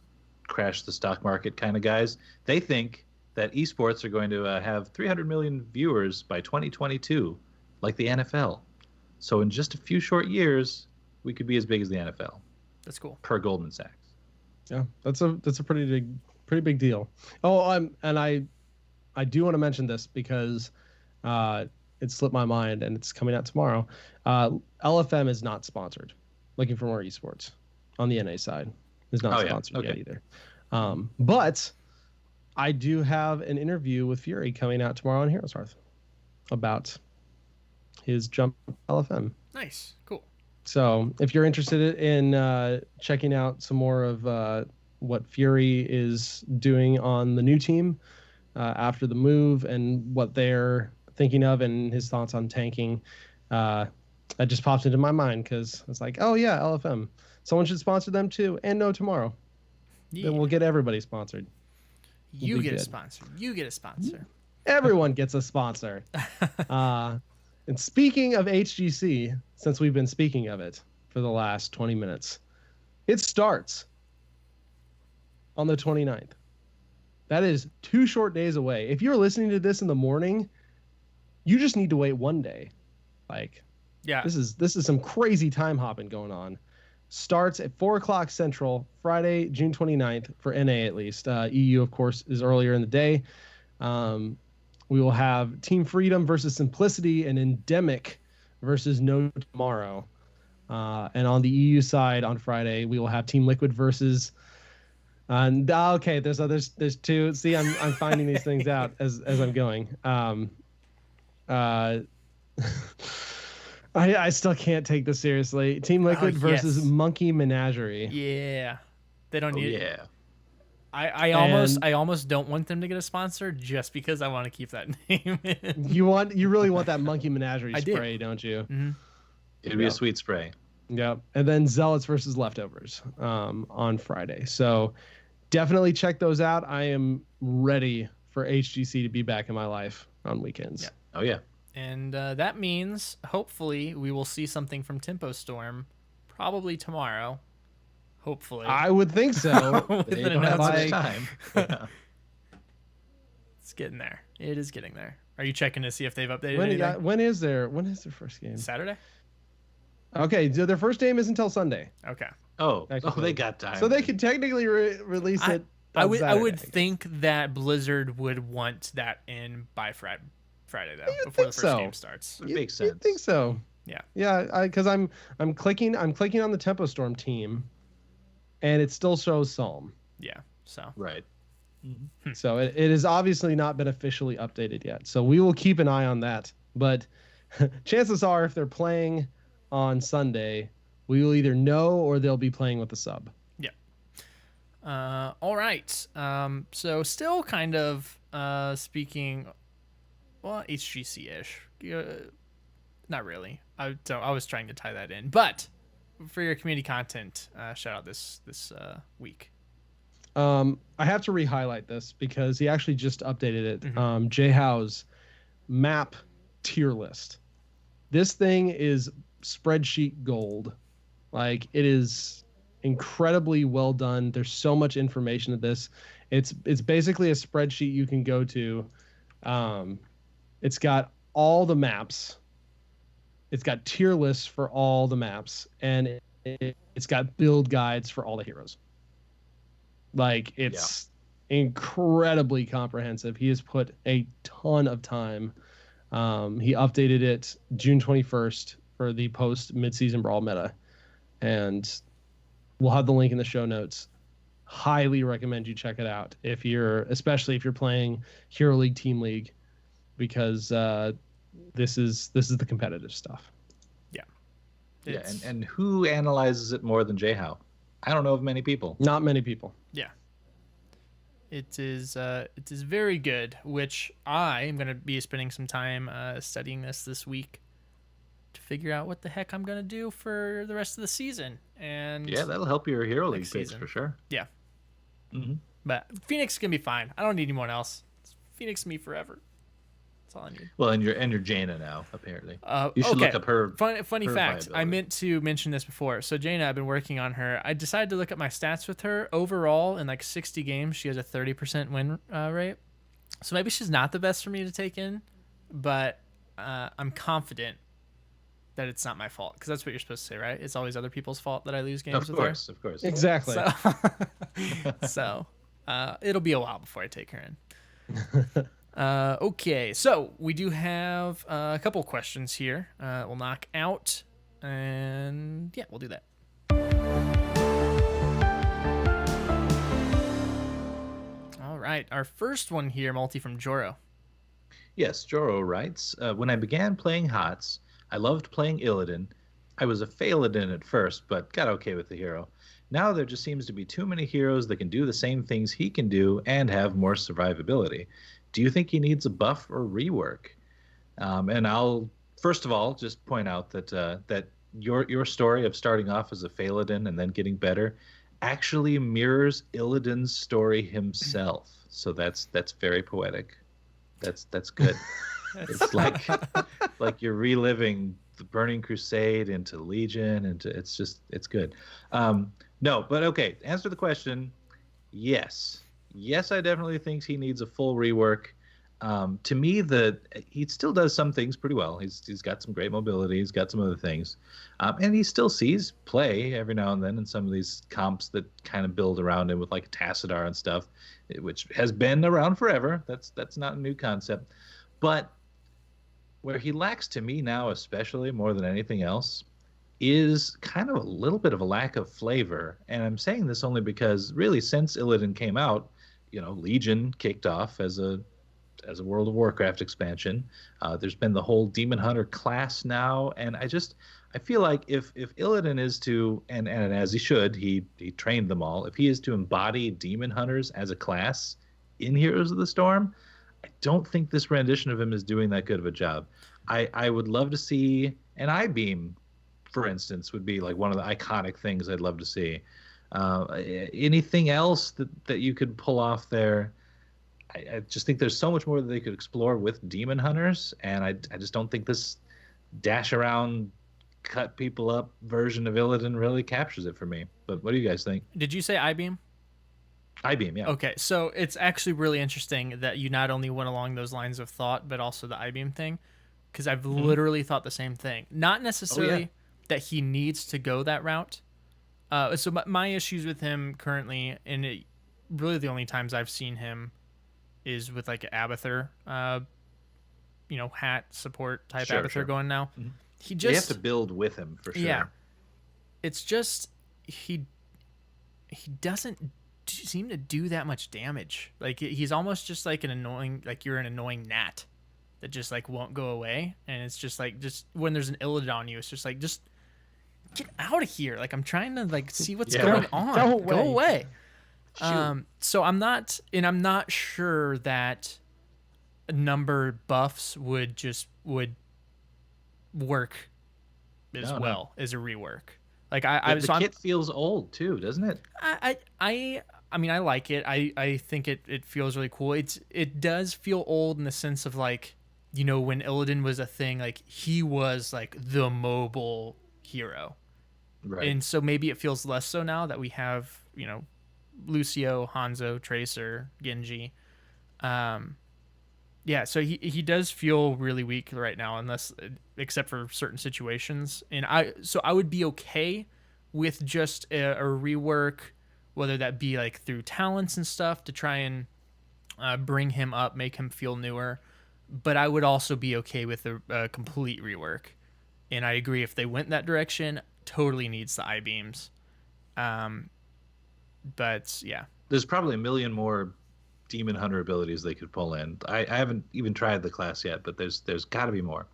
crash the stock market kind of guys, they think that esports are going to have 300 million viewers by 2022, like the NFL. So in just a few short years, we could be as big as the NFL. That's cool. Per Goldman Sachs. yeah, that's a pretty big deal. Oh, I do want to mention this because it slipped my mind and it's coming out tomorrow. LFM is not sponsored. Looking for more esports on the NA side is not sponsored yet either. But I do have an interview with Fury coming out tomorrow on Heroes Hearth about his jump LFM. Nice. Cool. So if you're interested in checking out some more of what Fury is doing on the new team after the move and what they're thinking of and his thoughts on tanking, that just pops into my mind because it's like, oh yeah, LFM. Someone should sponsor them too. And no tomorrow. Yeah. Then we'll get everybody sponsored. You get a sponsor. You get a sponsor. Everyone gets a sponsor. And speaking of HGC, since we've been speaking of it for the last 20 minutes, it starts on the 29th. That is 2 short days away. If you're listening to this in the morning, you just need to wait 1 day. Like, Yeah. this is some crazy time hopping going on. Starts at 4 o'clock Central, Friday, June 29th, for NA at least. EU, of course, is earlier in the day. We will have Team Freedom versus Simplicity and Endemic versus No Tomorrow. And on the EU side on Friday, we will have Team Liquid versus... okay, there's 2. See, I'm finding these things out as I'm going. I still can't take this seriously. Team Liquid versus Monkey Menagerie. Yeah. They don't need Yeah. I almost don't want them to get a sponsor just because I want to keep that name in. You really want that Monkey Menagerie I did. spray, don't you? Mm-hmm. It'd be a sweet spray. Yep. And then Zealots versus Leftovers on Friday. So definitely check those out. I am ready for HGC to be back in my life on weekends. Yeah. Oh, yeah. And that means hopefully we will see something from Tempo Storm probably tomorrow. Hopefully. I would think so. With They an don't have much announcement. time. Yeah. It's getting there. It is getting there. Are you checking to see if they've updated when anything? is their first game? Saturday? Okay, so their first game is until Sunday. Okay. Oh, Technically. they got time. So they could technically release it. I on would Saturday. think that Blizzard would want that in by Friday though, You'd before the think first so. game starts. It makes You sense. think so? Yeah. Yeah, because I'm clicking on the Tempo Storm team, and it still shows Psalm. Yeah. So Right. So it has obviously not been officially updated yet. So we will keep an eye on that. But chances are, if they're playing on Sunday, we will either know or they'll be playing with the sub. all right. So still kind of speaking, well, HGC-ish. Not really. I was trying to tie that in, but for your community content, shout out this week. I have to re-highlight this because he actually just updated it. Jay Howe's map tier list. This thing is spreadsheet gold. Like, it is incredibly well done. There's so much information in this. It's basically a spreadsheet you can go to. It's got all the maps. It's got tier lists for all the maps, and it's got build guides for all the heroes. Like, it's incredibly comprehensive. He has put a ton of time. He updated it June 21st for the post midseason brawl meta, and we'll have the link in the show notes. Highly recommend you check it out especially if you're playing Hero League, Team League, because this is the competitive stuff. Yeah, and who analyzes it more than Jayhow? I don't know of many people. Not many people. Yeah. It is very good, which I am going to be spending some time studying this week to figure out what the heck I'm going to do for the rest of the season. And yeah, that'll help your Hero League picks season. for sure. Yeah. Mm-hmm. But Phoenix is going to be fine. I don't need anyone else. It's Phoenix me forever. That's all I need. Well, and you're Jaina now, apparently. You should look up her. Funny her fact. viability. I meant to mention this before. So Jaina, I've been working on her. I decided to look at my stats with her. Overall, in like 60 games, she has a 30% win rate. So maybe she's not the best for me to take in, but I'm confident that it's not my fault, because that's what you're supposed to say, right? It's always other people's fault that I lose games with her. Of course. Exactly. So it'll be a while before I take her in. Okay, so we do have a couple questions here. We'll knock out, and yeah, we'll do that. All right, our first one here, multi from Joro. Yes, Joro writes, when I began playing HOTS, I loved playing Illidan. I was a Phaladin at first, but got okay with the hero. Now there just seems to be too many heroes that can do the same things he can do and have more survivability. Do you think he needs a buff or rework? And I'll first of all just point out that your story of starting off as a Phaladin and then getting better actually mirrors Illidan's story himself. So that's very poetic. That's good. It's like you're reliving the Burning Crusade into Legion, it's good. No, but okay, answer the question. Yes, I definitely think he needs a full rework. To me, he still does some things pretty well. He's got some great mobility. He's got some other things, and he still sees play every now and then in some of these comps that kind of build around him with like Tassadar and stuff, which has been around forever. That's not a new concept, but where he lacks to me now, especially more than anything else, is kind of a little bit of a lack of flavor. And I'm saying this only because really since Illidan came out, Legion kicked off as a World of Warcraft expansion. There's been the whole Demon Hunter class now, and I feel like if Illidan is to, and as he should, he trained them all. If he is to embody Demon Hunters as a class in Heroes of the Storm, I don't think this rendition of him is doing that good of a job. I would love to see an I-Beam, for instance, would be like one of the iconic things I'd love to see. Anything else that you could pull off there? I just think there's so much more that they could explore with Demon Hunters, and I just don't think this dash around, cut people up version of Illidan really captures it for me. But what do you guys think? Did you say I-Beam? I-Beam, yeah. Okay, so it's actually really interesting that you not only went along those lines of thought, but also the I-Beam thing, because I've literally thought the same thing. Not necessarily that he needs to go that route. So my issues with him currently, and really the only times I've seen him is with like an Abathur, hat support type Abathur going now. Mm-hmm. You have to build with him for sure. Yeah, it's just he doesn't seem to do that much damage. Like he's almost just like you're an annoying gnat that just like won't go away, and it's just when there's an Illidan on you, it's just like just get out of here. Like I'm trying to like see what's going on. Go away. So I'm not sure that number buffs would work as well as a rework. Like the kit feels old too, doesn't it? I mean, I like it. I think it feels really cool. It does feel old in the sense of like, when Illidan was a thing, like he was like the mobile hero. Right. And so maybe it feels less so now that we have, Lucio, Hanzo, Tracer, Genji. Yeah, so he does feel really weak right now, except for certain situations. And I would be okay with just a rework, whether that be like through talents and stuff to try and bring him up, make him feel newer. But I would also be okay with a complete rework. And I agree, if they went that direction, totally needs the I-beams. But yeah. There's probably a million more Demon Hunter abilities they could pull in. I haven't even tried the class yet, but there's got to be more.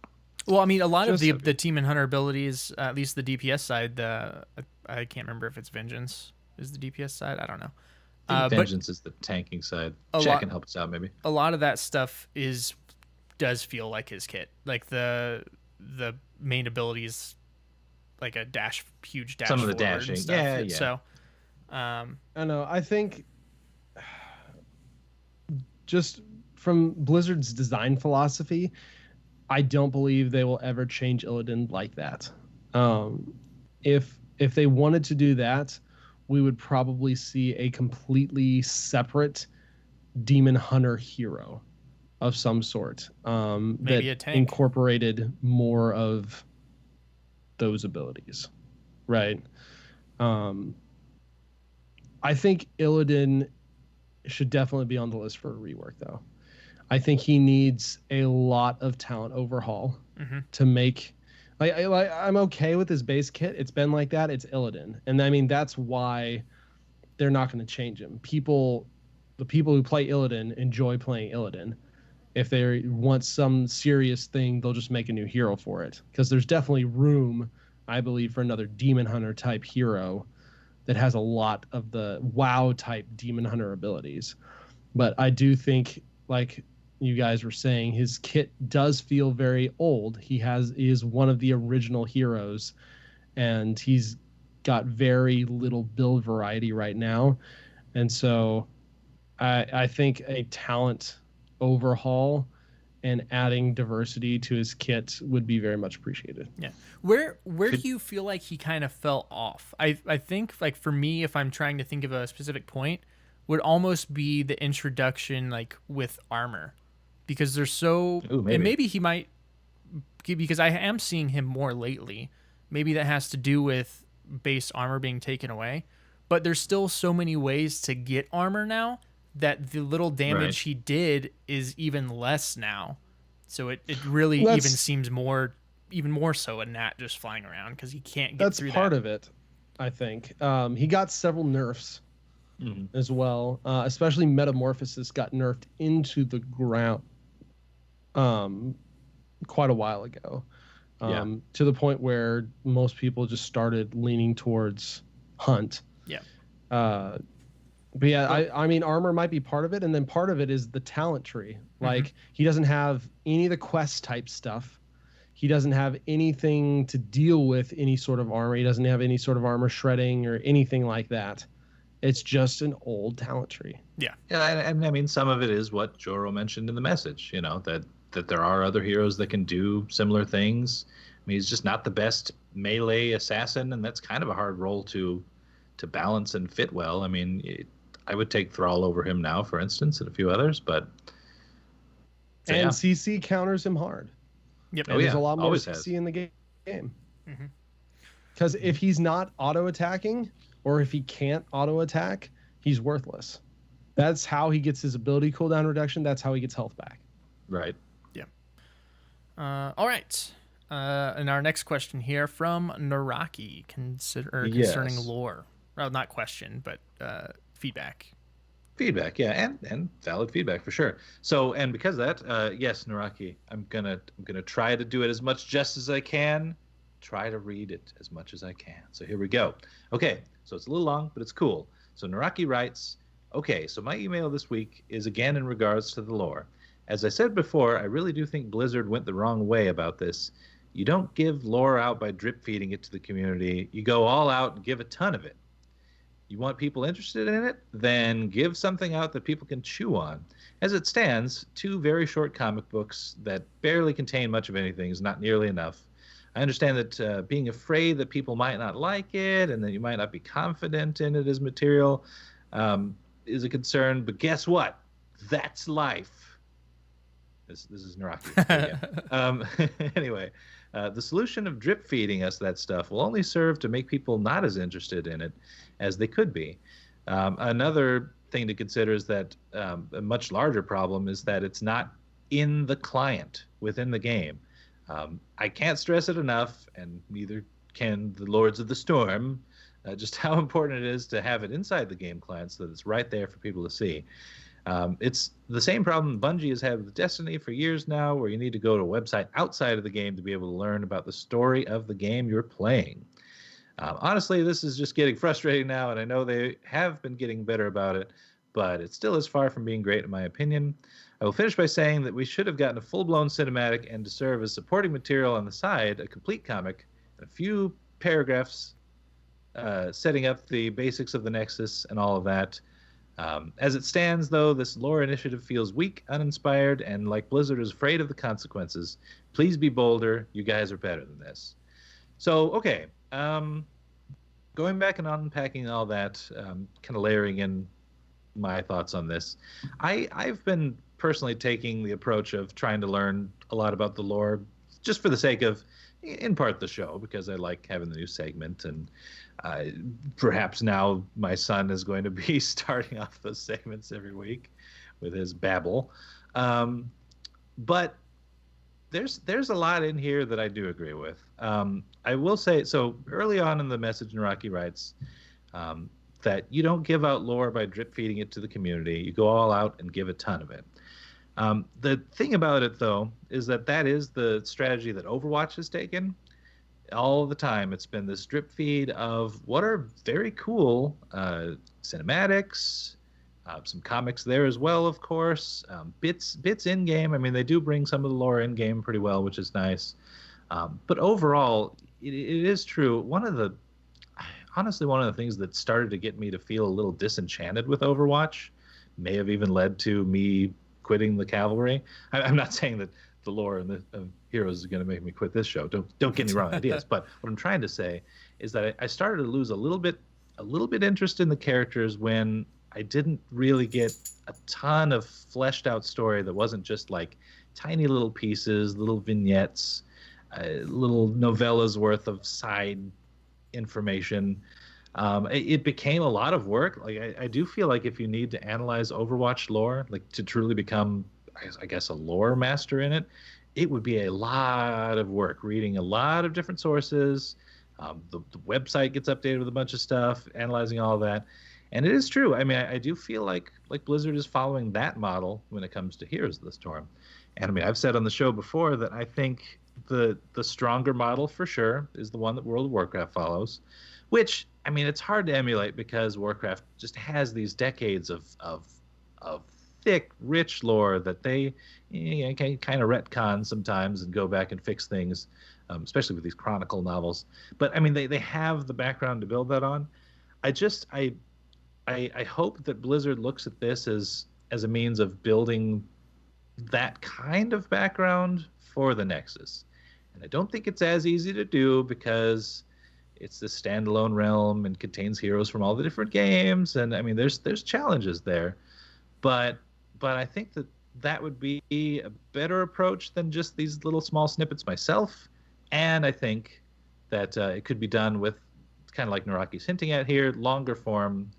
Well, I mean, a lot of the Demon Hunter abilities, at least the DPS side, I can't remember if it's Vengeance is the DPS side. I don't know. I think Vengeance is the tanking side. Jack can help us out, maybe. A lot of that stuff does feel like his kit. Like the main abilities, like a huge dash. Some of the forward dashing, and stuff. yeah. So, I know. I think just from Blizzard's design philosophy, I don't believe they will ever change Illidan like that. If they wanted to do that, we would probably see a completely separate Demon Hunter hero of some sort. Maybe that a tank. Incorporated more of those abilities, right? I think Illidan should definitely be on the list for a rework, though. I think he needs a lot of talent overhaul to make. I'm okay with his base kit. It's been like that. It's Illidan, and I mean that's why they're not going to change him. The people who play Illidan enjoy playing Illidan. If they want some serious thing, they'll just make a new hero for it. Because there's definitely room, I believe, for another Demon Hunter type hero that has a lot of the WoW type Demon Hunter abilities. But I do think, like you guys were saying, his kit does feel very old. He is one of the original heroes, and he's got very little build variety right now. And so I think a talent overhaul and adding diversity to his kit would be very much appreciated. Yeah. Where do you feel like he kind of fell off? I think, like, for me, if I'm trying to think of a specific point, would almost be the introduction, like, with armor. Because they're so... Ooh, maybe. And maybe he might... Because I am seeing him more lately. Maybe that has to do with base armor being taken away. But there's still so many ways to get armor now that the little damage he did is even less now. So it really even seems even more so a gnat just flying around because he can't get through that. That's part of it, I think. He got several nerfs as well. Especially Metamorphosis got nerfed into the ground quite a while ago. To the point where most people just started leaning towards Hunt. Yeah. But yeah, I mean, armor might be part of it, and then part of it is the talent tree. Like, he doesn't have any of the quest type stuff. He doesn't have anything to deal with any sort of armor. He doesn't have any sort of armor shredding or anything like that. It's just an old talent tree. Yeah. Yeah, and I mean, some of it is what Joro mentioned in the message, that there are other heroes that can do similar things. I mean, he's just not the best melee assassin, and that's kind of a hard role to balance and fit well. I mean, I would take Thrall over him now, for instance, and a few others, but... And CC counters him hard. Yep. And there's a lot more always CC in the game. Mm-hmm. Because if he's not auto-attacking, or if he can't auto-attack, he's worthless. That's how he gets his ability cooldown reduction. That's how he gets health back. Right. Yeah. All right. And our next question here from Naraki concerning lore. Well, not question, but feedback. Feedback, yeah, and valid feedback for sure. So, and because of that, yes, Naraki, I'm gonna try to do it as much justice as I can. Try to read it as much as I can. So here we go. Okay, so it's a little long, but it's cool. So Naraki writes, okay, so my email this week is again in regards to the lore. As I said before, I really do think Blizzard went the wrong way about this. You don't give lore out by drip feeding it to the community. You go all out and give a ton of it. You want people interested in it? Then give something out that people can chew on. As it stands, 2 very short comic books that barely contain much of anything is not nearly enough. I understand that being afraid that people might not like it and that you might not be confident in it as material is a concern. But guess what? That's life. This is Naraki again. Anyway, the solution of drip feeding us that stuff will only serve to make people not as interested in it as they could be. Another thing to consider is that a much larger problem is that it's not in the client within the game. I can't stress it enough, and neither can the Lords of the Storm, just how important it is to have it inside the game client so that it's right there for people to see. It's the same problem Bungie has had with Destiny for years now, where you need to go to a website outside of the game to be able to learn about the story of the game you're playing. Honestly, this is just getting frustrating now, and I know they have been getting better about it, but it still is far from being great in my opinion. I will finish by saying that we should have gotten a full-blown cinematic and to serve as supporting material on the side, a complete comic, and a few paragraphs setting up the basics of the Nexus and all of that. As it stands, though, this lore initiative feels weak, uninspired, and like Blizzard is afraid of the consequences. Please be bolder. You guys are better than this. So, okay. Going back and unpacking all that, kind of layering in my thoughts on this. I've been personally taking the approach of trying to learn a lot about the lore just for the sake of, in part, the show, because I like having the new segment, and perhaps now my son is going to be starting off those segments every week with his babble. But there's a lot in here that I do agree with. I will say, so early on in the message, Naraki writes that you don't give out lore by drip feeding it to the community. You go all out and give a ton of it. The thing about it, though, is that is the strategy that Overwatch has taken. All the time, it's been this drip feed of what are very cool cinematics, some comics there as well, of course, bits in game. I mean, they do bring some of the lore in game pretty well, which is nice. But overall, it is true. Honestly, one of the things that started to get me to feel a little disenchanted with Overwatch may have even led to me quitting the cavalry. I'm not saying that the lore and the Heroes is going to make me quit this show. Don't get me wrong ideas. But what I'm trying to say is that I started to lose a little bit interest in the characters when I didn't really get a ton of fleshed out story that wasn't just like tiny little pieces, little vignettes, little novellas worth of side information. It became a lot of work. Like I do feel like if you need to analyze Overwatch lore, like to truly become, I guess, a lore master in it would be a lot of work, reading a lot of different sources. The website gets updated with a bunch of stuff, analyzing all of that. And it is true. I mean, I do feel like Blizzard is following that model when it comes to Heroes of the Storm. And I mean, I've said on the show before that I think the stronger model for sure is the one that World of Warcraft follows, which, I mean, it's hard to emulate because Warcraft just has these decades of thick, rich lore that they can kind of retcon sometimes and go back and fix things, especially with these Chronicle novels. But I mean, they have the background to build that on. I hope that Blizzard looks at this as a means of building that kind of background for the Nexus. And I don't think it's as easy to do because it's this standalone realm and contains heroes from all the different games. And I mean, there's challenges there. But I think that would be a better approach than just these little small snippets myself. And I think that it could be done with, kind of like Naraki's hinting at here, longer form.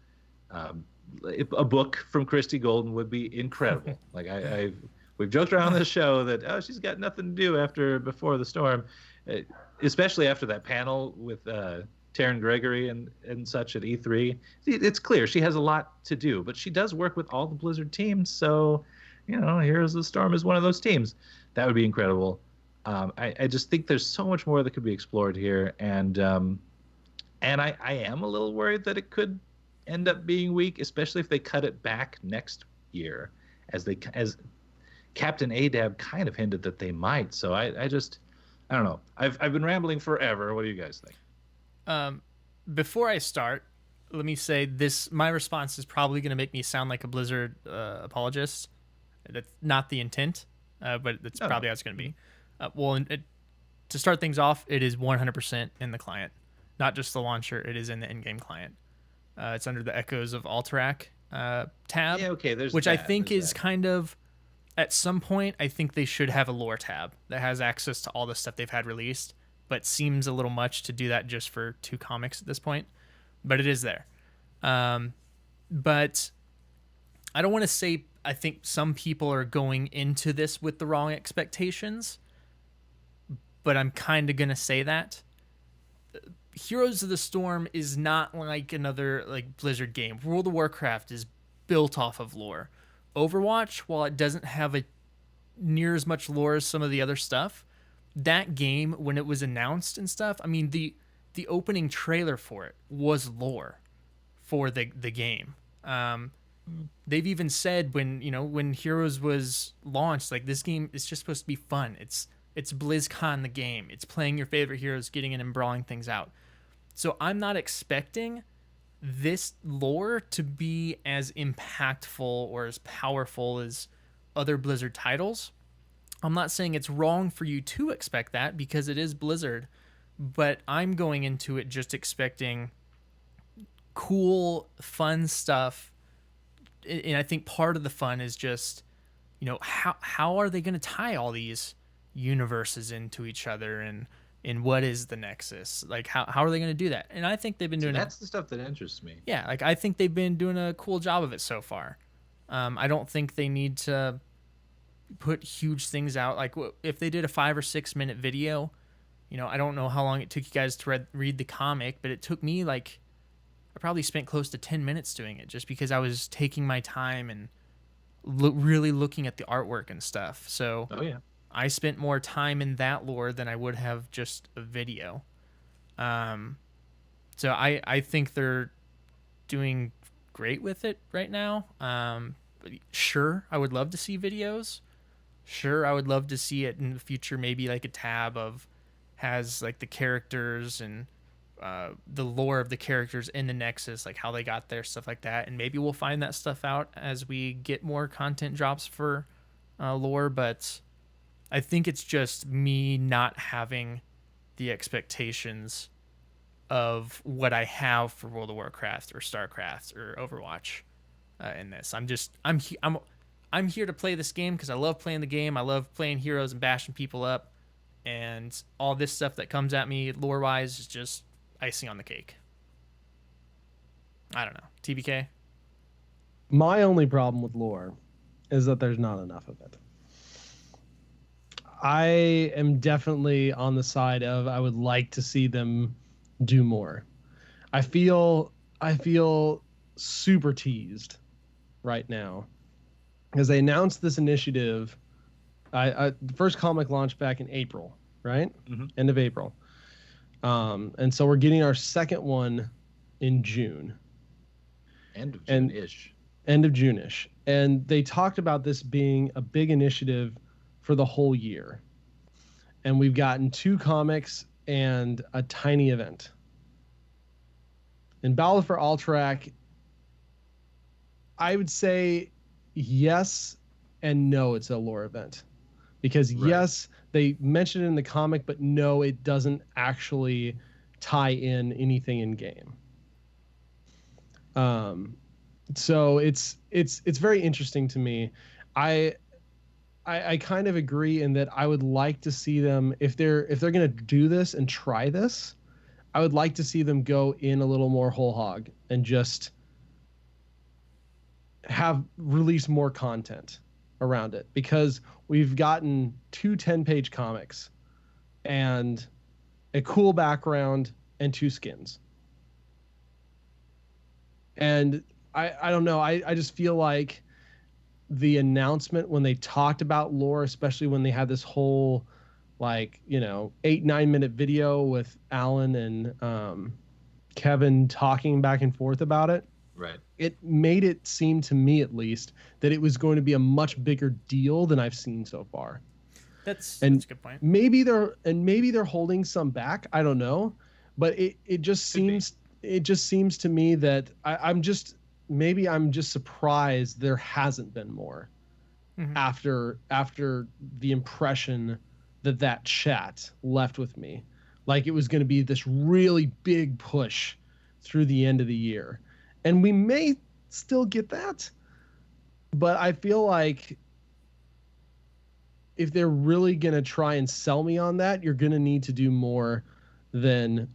A book from Christy Golden would be incredible. Like we've joked around this show that she's got nothing to do before the storm, especially after that panel with Taryn Gregory and such at E3. It's clear she has a lot to do, but she does work with all the Blizzard teams. So, Heroes of the Storm is one of those teams. That would be incredible. I just think there's so much more that could be explored here, and I am a little worried that it could end up being weak, especially if they cut it back next year, as Captain Adab kind of hinted that they might. So I don't know. I've been rambling forever. What do you guys think? Before I start, let me say this: my response is probably going to make me sound like a Blizzard apologist. That's not the intent, but that's probably how it's going to be. to start things off, it is 100% in the client, not just the launcher. It is in the in-game client. It's under the Echoes of Alterac tab. Yeah, okay, there's which that, I think there's is that. kind of, at some point, I think they should have a lore tab that has access to all the stuff they've had released, but seems a little much to do that just for 2 comics at this point. But it is there. But I don't want to say I think some people are going into this with the wrong expectations, but I'm kind of going to say that. Heroes of the Storm is not like another like Blizzard game. World of Warcraft is built off of lore. Overwatch, while it doesn't have a near as much lore as some of the other stuff, that game, when it was announced and stuff, I mean, the opening trailer for it was lore for the game. They've even said when Heroes was launched, like, this game is just supposed to be fun. It's BlizzCon the game. It's playing your favorite heroes, getting in and brawling things out. So I'm not expecting this lore to be as impactful or as powerful as other Blizzard titles. I'm not saying it's wrong for you to expect that because it is Blizzard, but I'm going into it just expecting cool, fun stuff. And I think part of the fun is just, how are they going to tie all these universes into each other, and what is the Nexus? Like, how are they going to do that? And I think they've been doing That's the stuff that interests me. Yeah, like, I think they've been doing a cool job of it so far. I don't think they need to put huge things out. Like, if they did a 5 or 6 minute video, I don't know how long it took you guys to read the comic, but it took me, like, I probably spent close to 10 minutes doing it just because I was taking my time and really looking at the artwork and stuff. So Oh yeah. I spent more time in that lore than I would have just a video. So I think they're doing great with it right now. Sure, I would love to see videos. Sure, I would love to see it in the future, maybe like a tab has like the characters and the lore of the characters in the Nexus, like how they got there, stuff like that. And maybe we'll find that stuff out as we get more content drops for lore. But I think it's just me not having the expectations of what I have for World of Warcraft or StarCraft or Overwatch in this. I'm here to play this game because I love playing the game. I love playing heroes and bashing people up, and all this stuff that comes at me lore wise is just icing on the cake. I don't know. TBK? My only problem with lore is that there's not enough of it. I am definitely on the side of I would like to see them do more. I feel super teased right now because they announced this initiative. The first comic launched back in April, right? Mm-hmm. End of April. And so we're getting our second one in June. End of June-ish. End of June-ish. And they talked about this being a big initiative for the whole year. And we've gotten 2 comics and a tiny event. In Battle for Alterac, I would say yes and no, it's a lore event. Because yes, they mentioned it in the comic, but no, it doesn't actually tie in anything in game. So it's very interesting to me. I kind of agree in that I would like to see them, if they're going to do this and try this, I would like to see them go in a little more whole hog and just have release more content around it, because we've gotten 2 10-page comics and a cool background and 2 skins. And I don't know, I just feel like the announcement when they talked about lore, especially when they had this whole 8-9 minute video with Alan and Kevin talking back and forth about it, Right. it made it seem to me, at least, that it was going to be a much bigger deal than I've seen so far. That's a good point. Maybe they're holding some back. I don't know, but it just seems to me that I'm just surprised there hasn't been more after the impression that chat left with me. Like it was going to be this really big push through the end of the year. And we may still get that. But I feel like if they're really going to try and sell me on that, you're going to need to do more than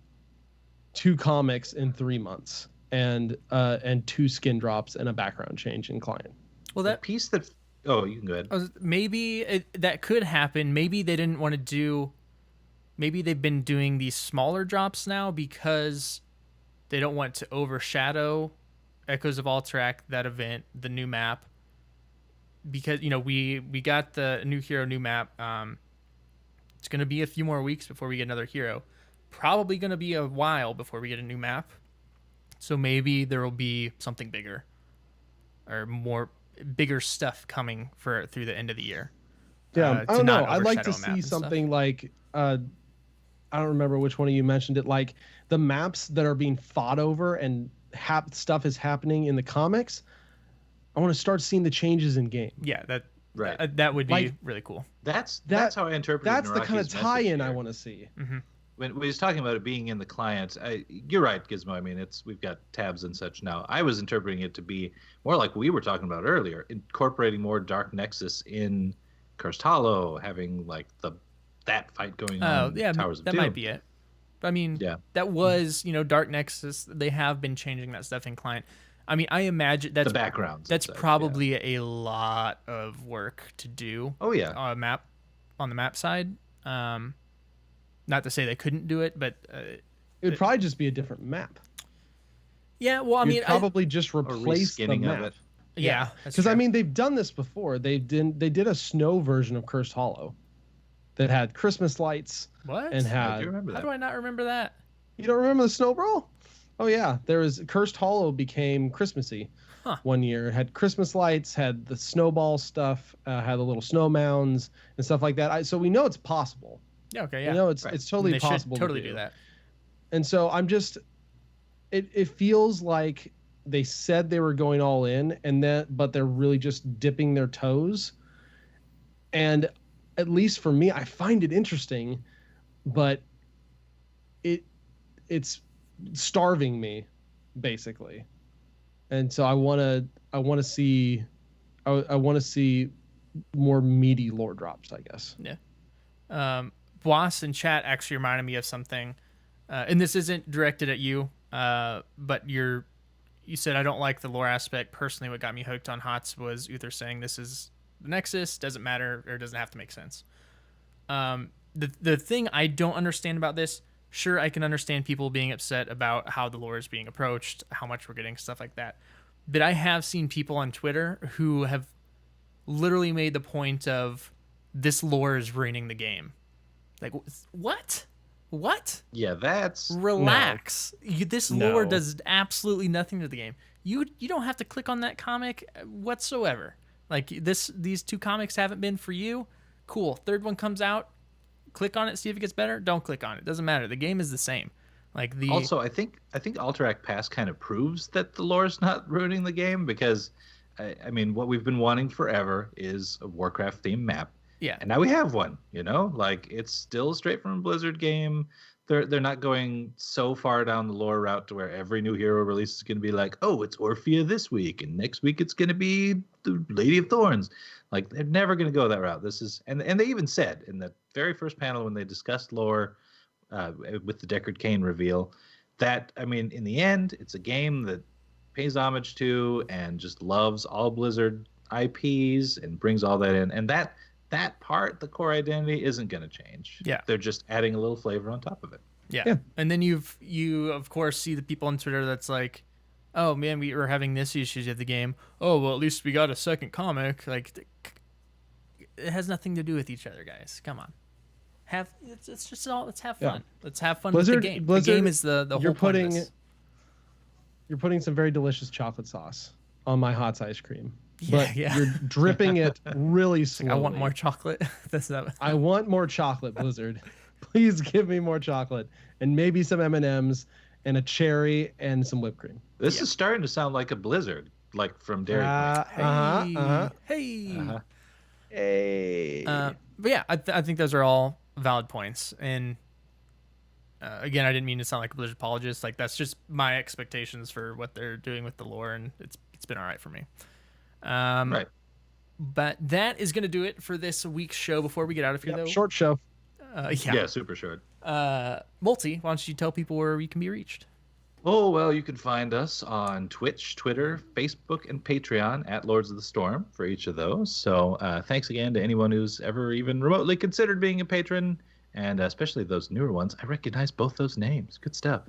2 comics in 3 months and 2 skin drops and a background change in client. Well, that piece that... Oh, you can go ahead. Maybe that could happen. Maybe they didn't want to do... Maybe they've been doing these smaller drops now because they don't want to overshadow Echoes of Alterac, that event, the new map. Because, we got the new hero, new map. It's going to be a few more weeks before we get another hero. Probably going to be a while before we get a new map. So maybe there will be something bigger or bigger stuff coming through the end of the year. Yeah, I don't know. I'd like to see something like, I don't remember which one of you mentioned it, like the maps that are being fought over and stuff is happening in the comics. I want to start seeing the changes in game. Yeah, that would be really cool. That's how I interpret it. That's the kind of tie-in I want to see. Mm-hmm. When we was talking about it being in the client, you're right, Gizmo. I mean, we've got tabs and such now. I was interpreting it to be more like we were talking about earlier, incorporating more Dark Nexus in Cursed Hollow, having like that fight going on. Oh, yeah, Towers of that Doom. might be it. I mean, that was Dark Nexus. They have been changing that stuff in client. I mean, I imagine that's the backgrounds. That's probably a lot of work to do. Oh yeah, on the map side. Not to say they couldn't do it, but it would probably just be a different map. Yeah, well, I mean, probably just replace the map. Of it. Yeah, because I mean, they've done this before. They did a snow version of Cursed Hollow that had Christmas lights. What? And How do I not remember that? You don't remember the Snow Brawl? Oh yeah, there was Cursed Hollow became Christmassy one year. It had Christmas lights, had the snowball stuff, had the little snow mounds and stuff like that. So we know it's possible. Yeah, okay, yeah. You know, it's totally possible. Totally do that. And so I'm just, it feels like they said they were going all in, but they're really just dipping their toes. And at least for me, I find it interesting, but it's starving me basically. And so I want to see more meaty lore drops, I guess. Yeah. Boss in chat actually reminded me of something, and this isn't directed at you, but you said I don't like the lore aspect. Personally, what got me hooked on HOTS was Uther saying this is the Nexus, doesn't matter or doesn't have to make sense. The thing I don't understand about this, sure, I can understand people being upset about how the lore is being approached, how much we're getting, stuff like that. But I have seen people on Twitter who have literally made the point of this lore is ruining the game. Like, what? What? Yeah, that's... Relax. This lore does absolutely nothing to the game. You don't have to click on that comic whatsoever. Like, these 2 comics haven't been for you. Cool. Third one comes out. Click on it, see if it gets better. Don't click on it. Doesn't matter. The game is the same. Also, I think Alterac Pass kind of proves that the lore's not ruining the game, because I mean, what we've been wanting forever is a Warcraft themed map. Yeah. And now we have one, like it's still straight from a Blizzard game. They're not going so far down the lore route to where every new hero release is going to be like, oh, it's Orphea this week, and next week it's going to be the Lady of Thorns. Like, they're never going to go that route. This is, and they even said in the very first panel when they discussed lore with the Deckard Cain reveal that, I mean, in the end, it's a game that pays homage to and just loves all Blizzard IPs and brings all that in, and that part, the core identity, isn't going to change. Yeah, they're just adding a little flavor on top of it. Yeah. And then you of course see the people on Twitter that's like, oh man, we were having this issues with the game. Oh well, at least we got a second comic. Like, it has nothing to do with each other, guys. Come on, let's have fun. Yeah. Let's have fun with the game. The game is the whole point of this. You're putting some very delicious chocolate sauce on my hot ice cream. But you're dripping it really slowly. I want more chocolate. I want more chocolate, Blizzard. Please give me more chocolate, and maybe some M&Ms and a cherry and some whipped cream. This is starting to sound like a Blizzard, like from Dairy Queen. Hey. Hey. But yeah, I think those are all valid points. And again, I didn't mean to sound like a Blizzard apologist. Like, that's just my expectations for what they're doing with the lore, and it's been all right for me. Right. But that is going to do it for this week's show. Before we get out of here, though, Short show. Yeah, super short. Multi, why don't you tell people where we can be reached? Oh, well, you can find us on Twitch, Twitter, Facebook, and Patreon at Lords of the Storm for each of those. So thanks again to anyone who's ever even remotely considered being a patron, and especially those newer ones. I recognize both those names. Good stuff.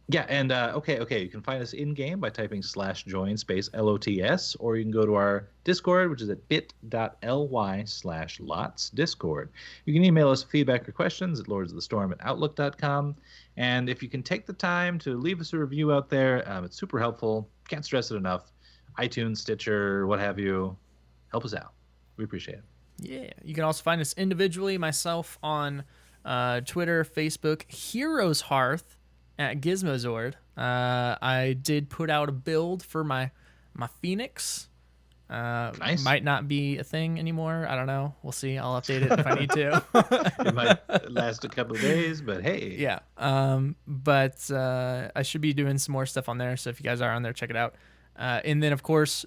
Yeah, and okay, you can find us in-game by typing /join space LOTS, or you can go to our Discord, which is at bit.ly/lotsdiscord. You can email us feedback or questions at lordsofthestorm@outlook.com, and if you can take the time to leave us a review out there, it's super helpful. Can't stress it enough. iTunes, Stitcher, what have you, help us out. We appreciate it. Yeah, you can also find us individually, myself on Twitter, Facebook, Heroes Hearth, at Gizmozord. I did put out a build for my Phoenix. Nice. Might not be a thing anymore. I don't know. We'll see. I'll update it if I need to. It might last a couple of days, but hey. Yeah. But I should be doing some more stuff on there. So if you guys are on there, check it out. And then, of course,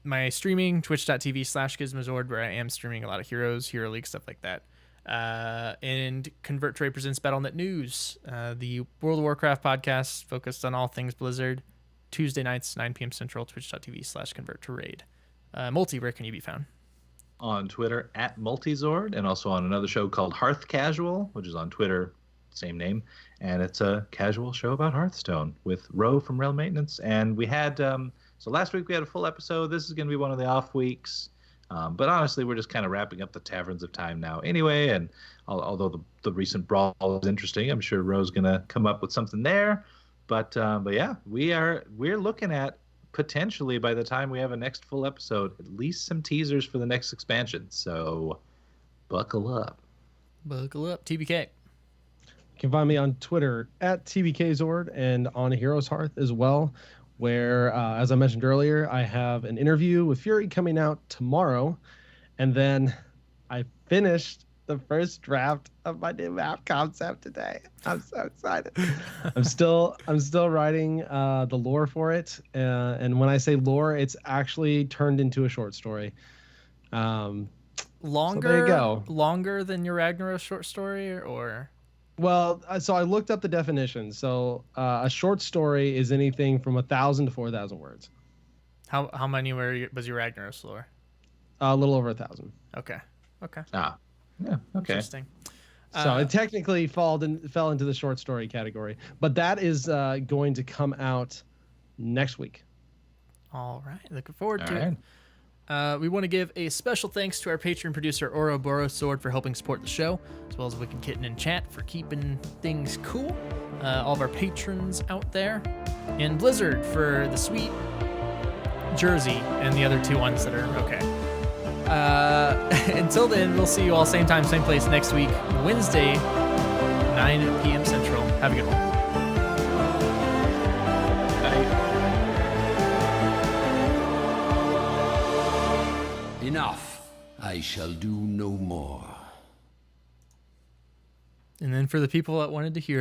my streaming, twitch.tv/Gizmozord, where I am streaming a lot of Heroes, Hero League, stuff like that. And Convert Trade presents BattleNet News, the World of Warcraft podcast focused on all things Blizzard. Tuesday nights, 9 p.m. Central, twitch.tv/Convert to Raid. Multi, where can you be found? On Twitter at Multizord, and also on another show called Hearth Casual, which is on Twitter, same name, and it's a casual show about Hearthstone with Ro from Realm Maintenance. And we had so last week we had a full episode. This is going to be one of the off weeks. But honestly, we're just kind of wrapping up the Taverns of Time now anyway. And although the recent brawl is interesting, I'm sure Ro's going to come up with something there. But yeah, we're looking at potentially, by the time we have a next full episode, at least some teasers for the next expansion. So buckle up. Buckle up. TBK. You can find me on Twitter at TBKZord and on Heroes Hearth as well, where, as I mentioned earlier, I have an interview with Fury coming out tomorrow. And then I finished the first draft of my new map concept today. I'm so excited. I'm still writing the lore for it. And when I say lore, it's actually turned into a short story. Longer, so there you go. Longer than your Ragnaros short story, or? Well, so I looked up the definition. So a short story is anything from 1,000 to 4,000 words. How many was your Ragnaros lore? A little over 1,000. Okay. Ah, yeah, okay. Interesting. So it technically fell into the short story category, but that is going to come out next week. All right, looking forward to All it. right. We want to give a special thanks to our Patreon producer, Ouroboros Sword, for helping support the show, as well as Wicked Kitten and Chat for keeping things cool. All of our patrons out there. And Blizzard for the sweet jersey and the other two ones that are okay. Until then, we'll see you all same time, same place next week, Wednesday, 9 p.m. Central. Have a good one. Enough. I shall do no more. And then for the people that wanted to hear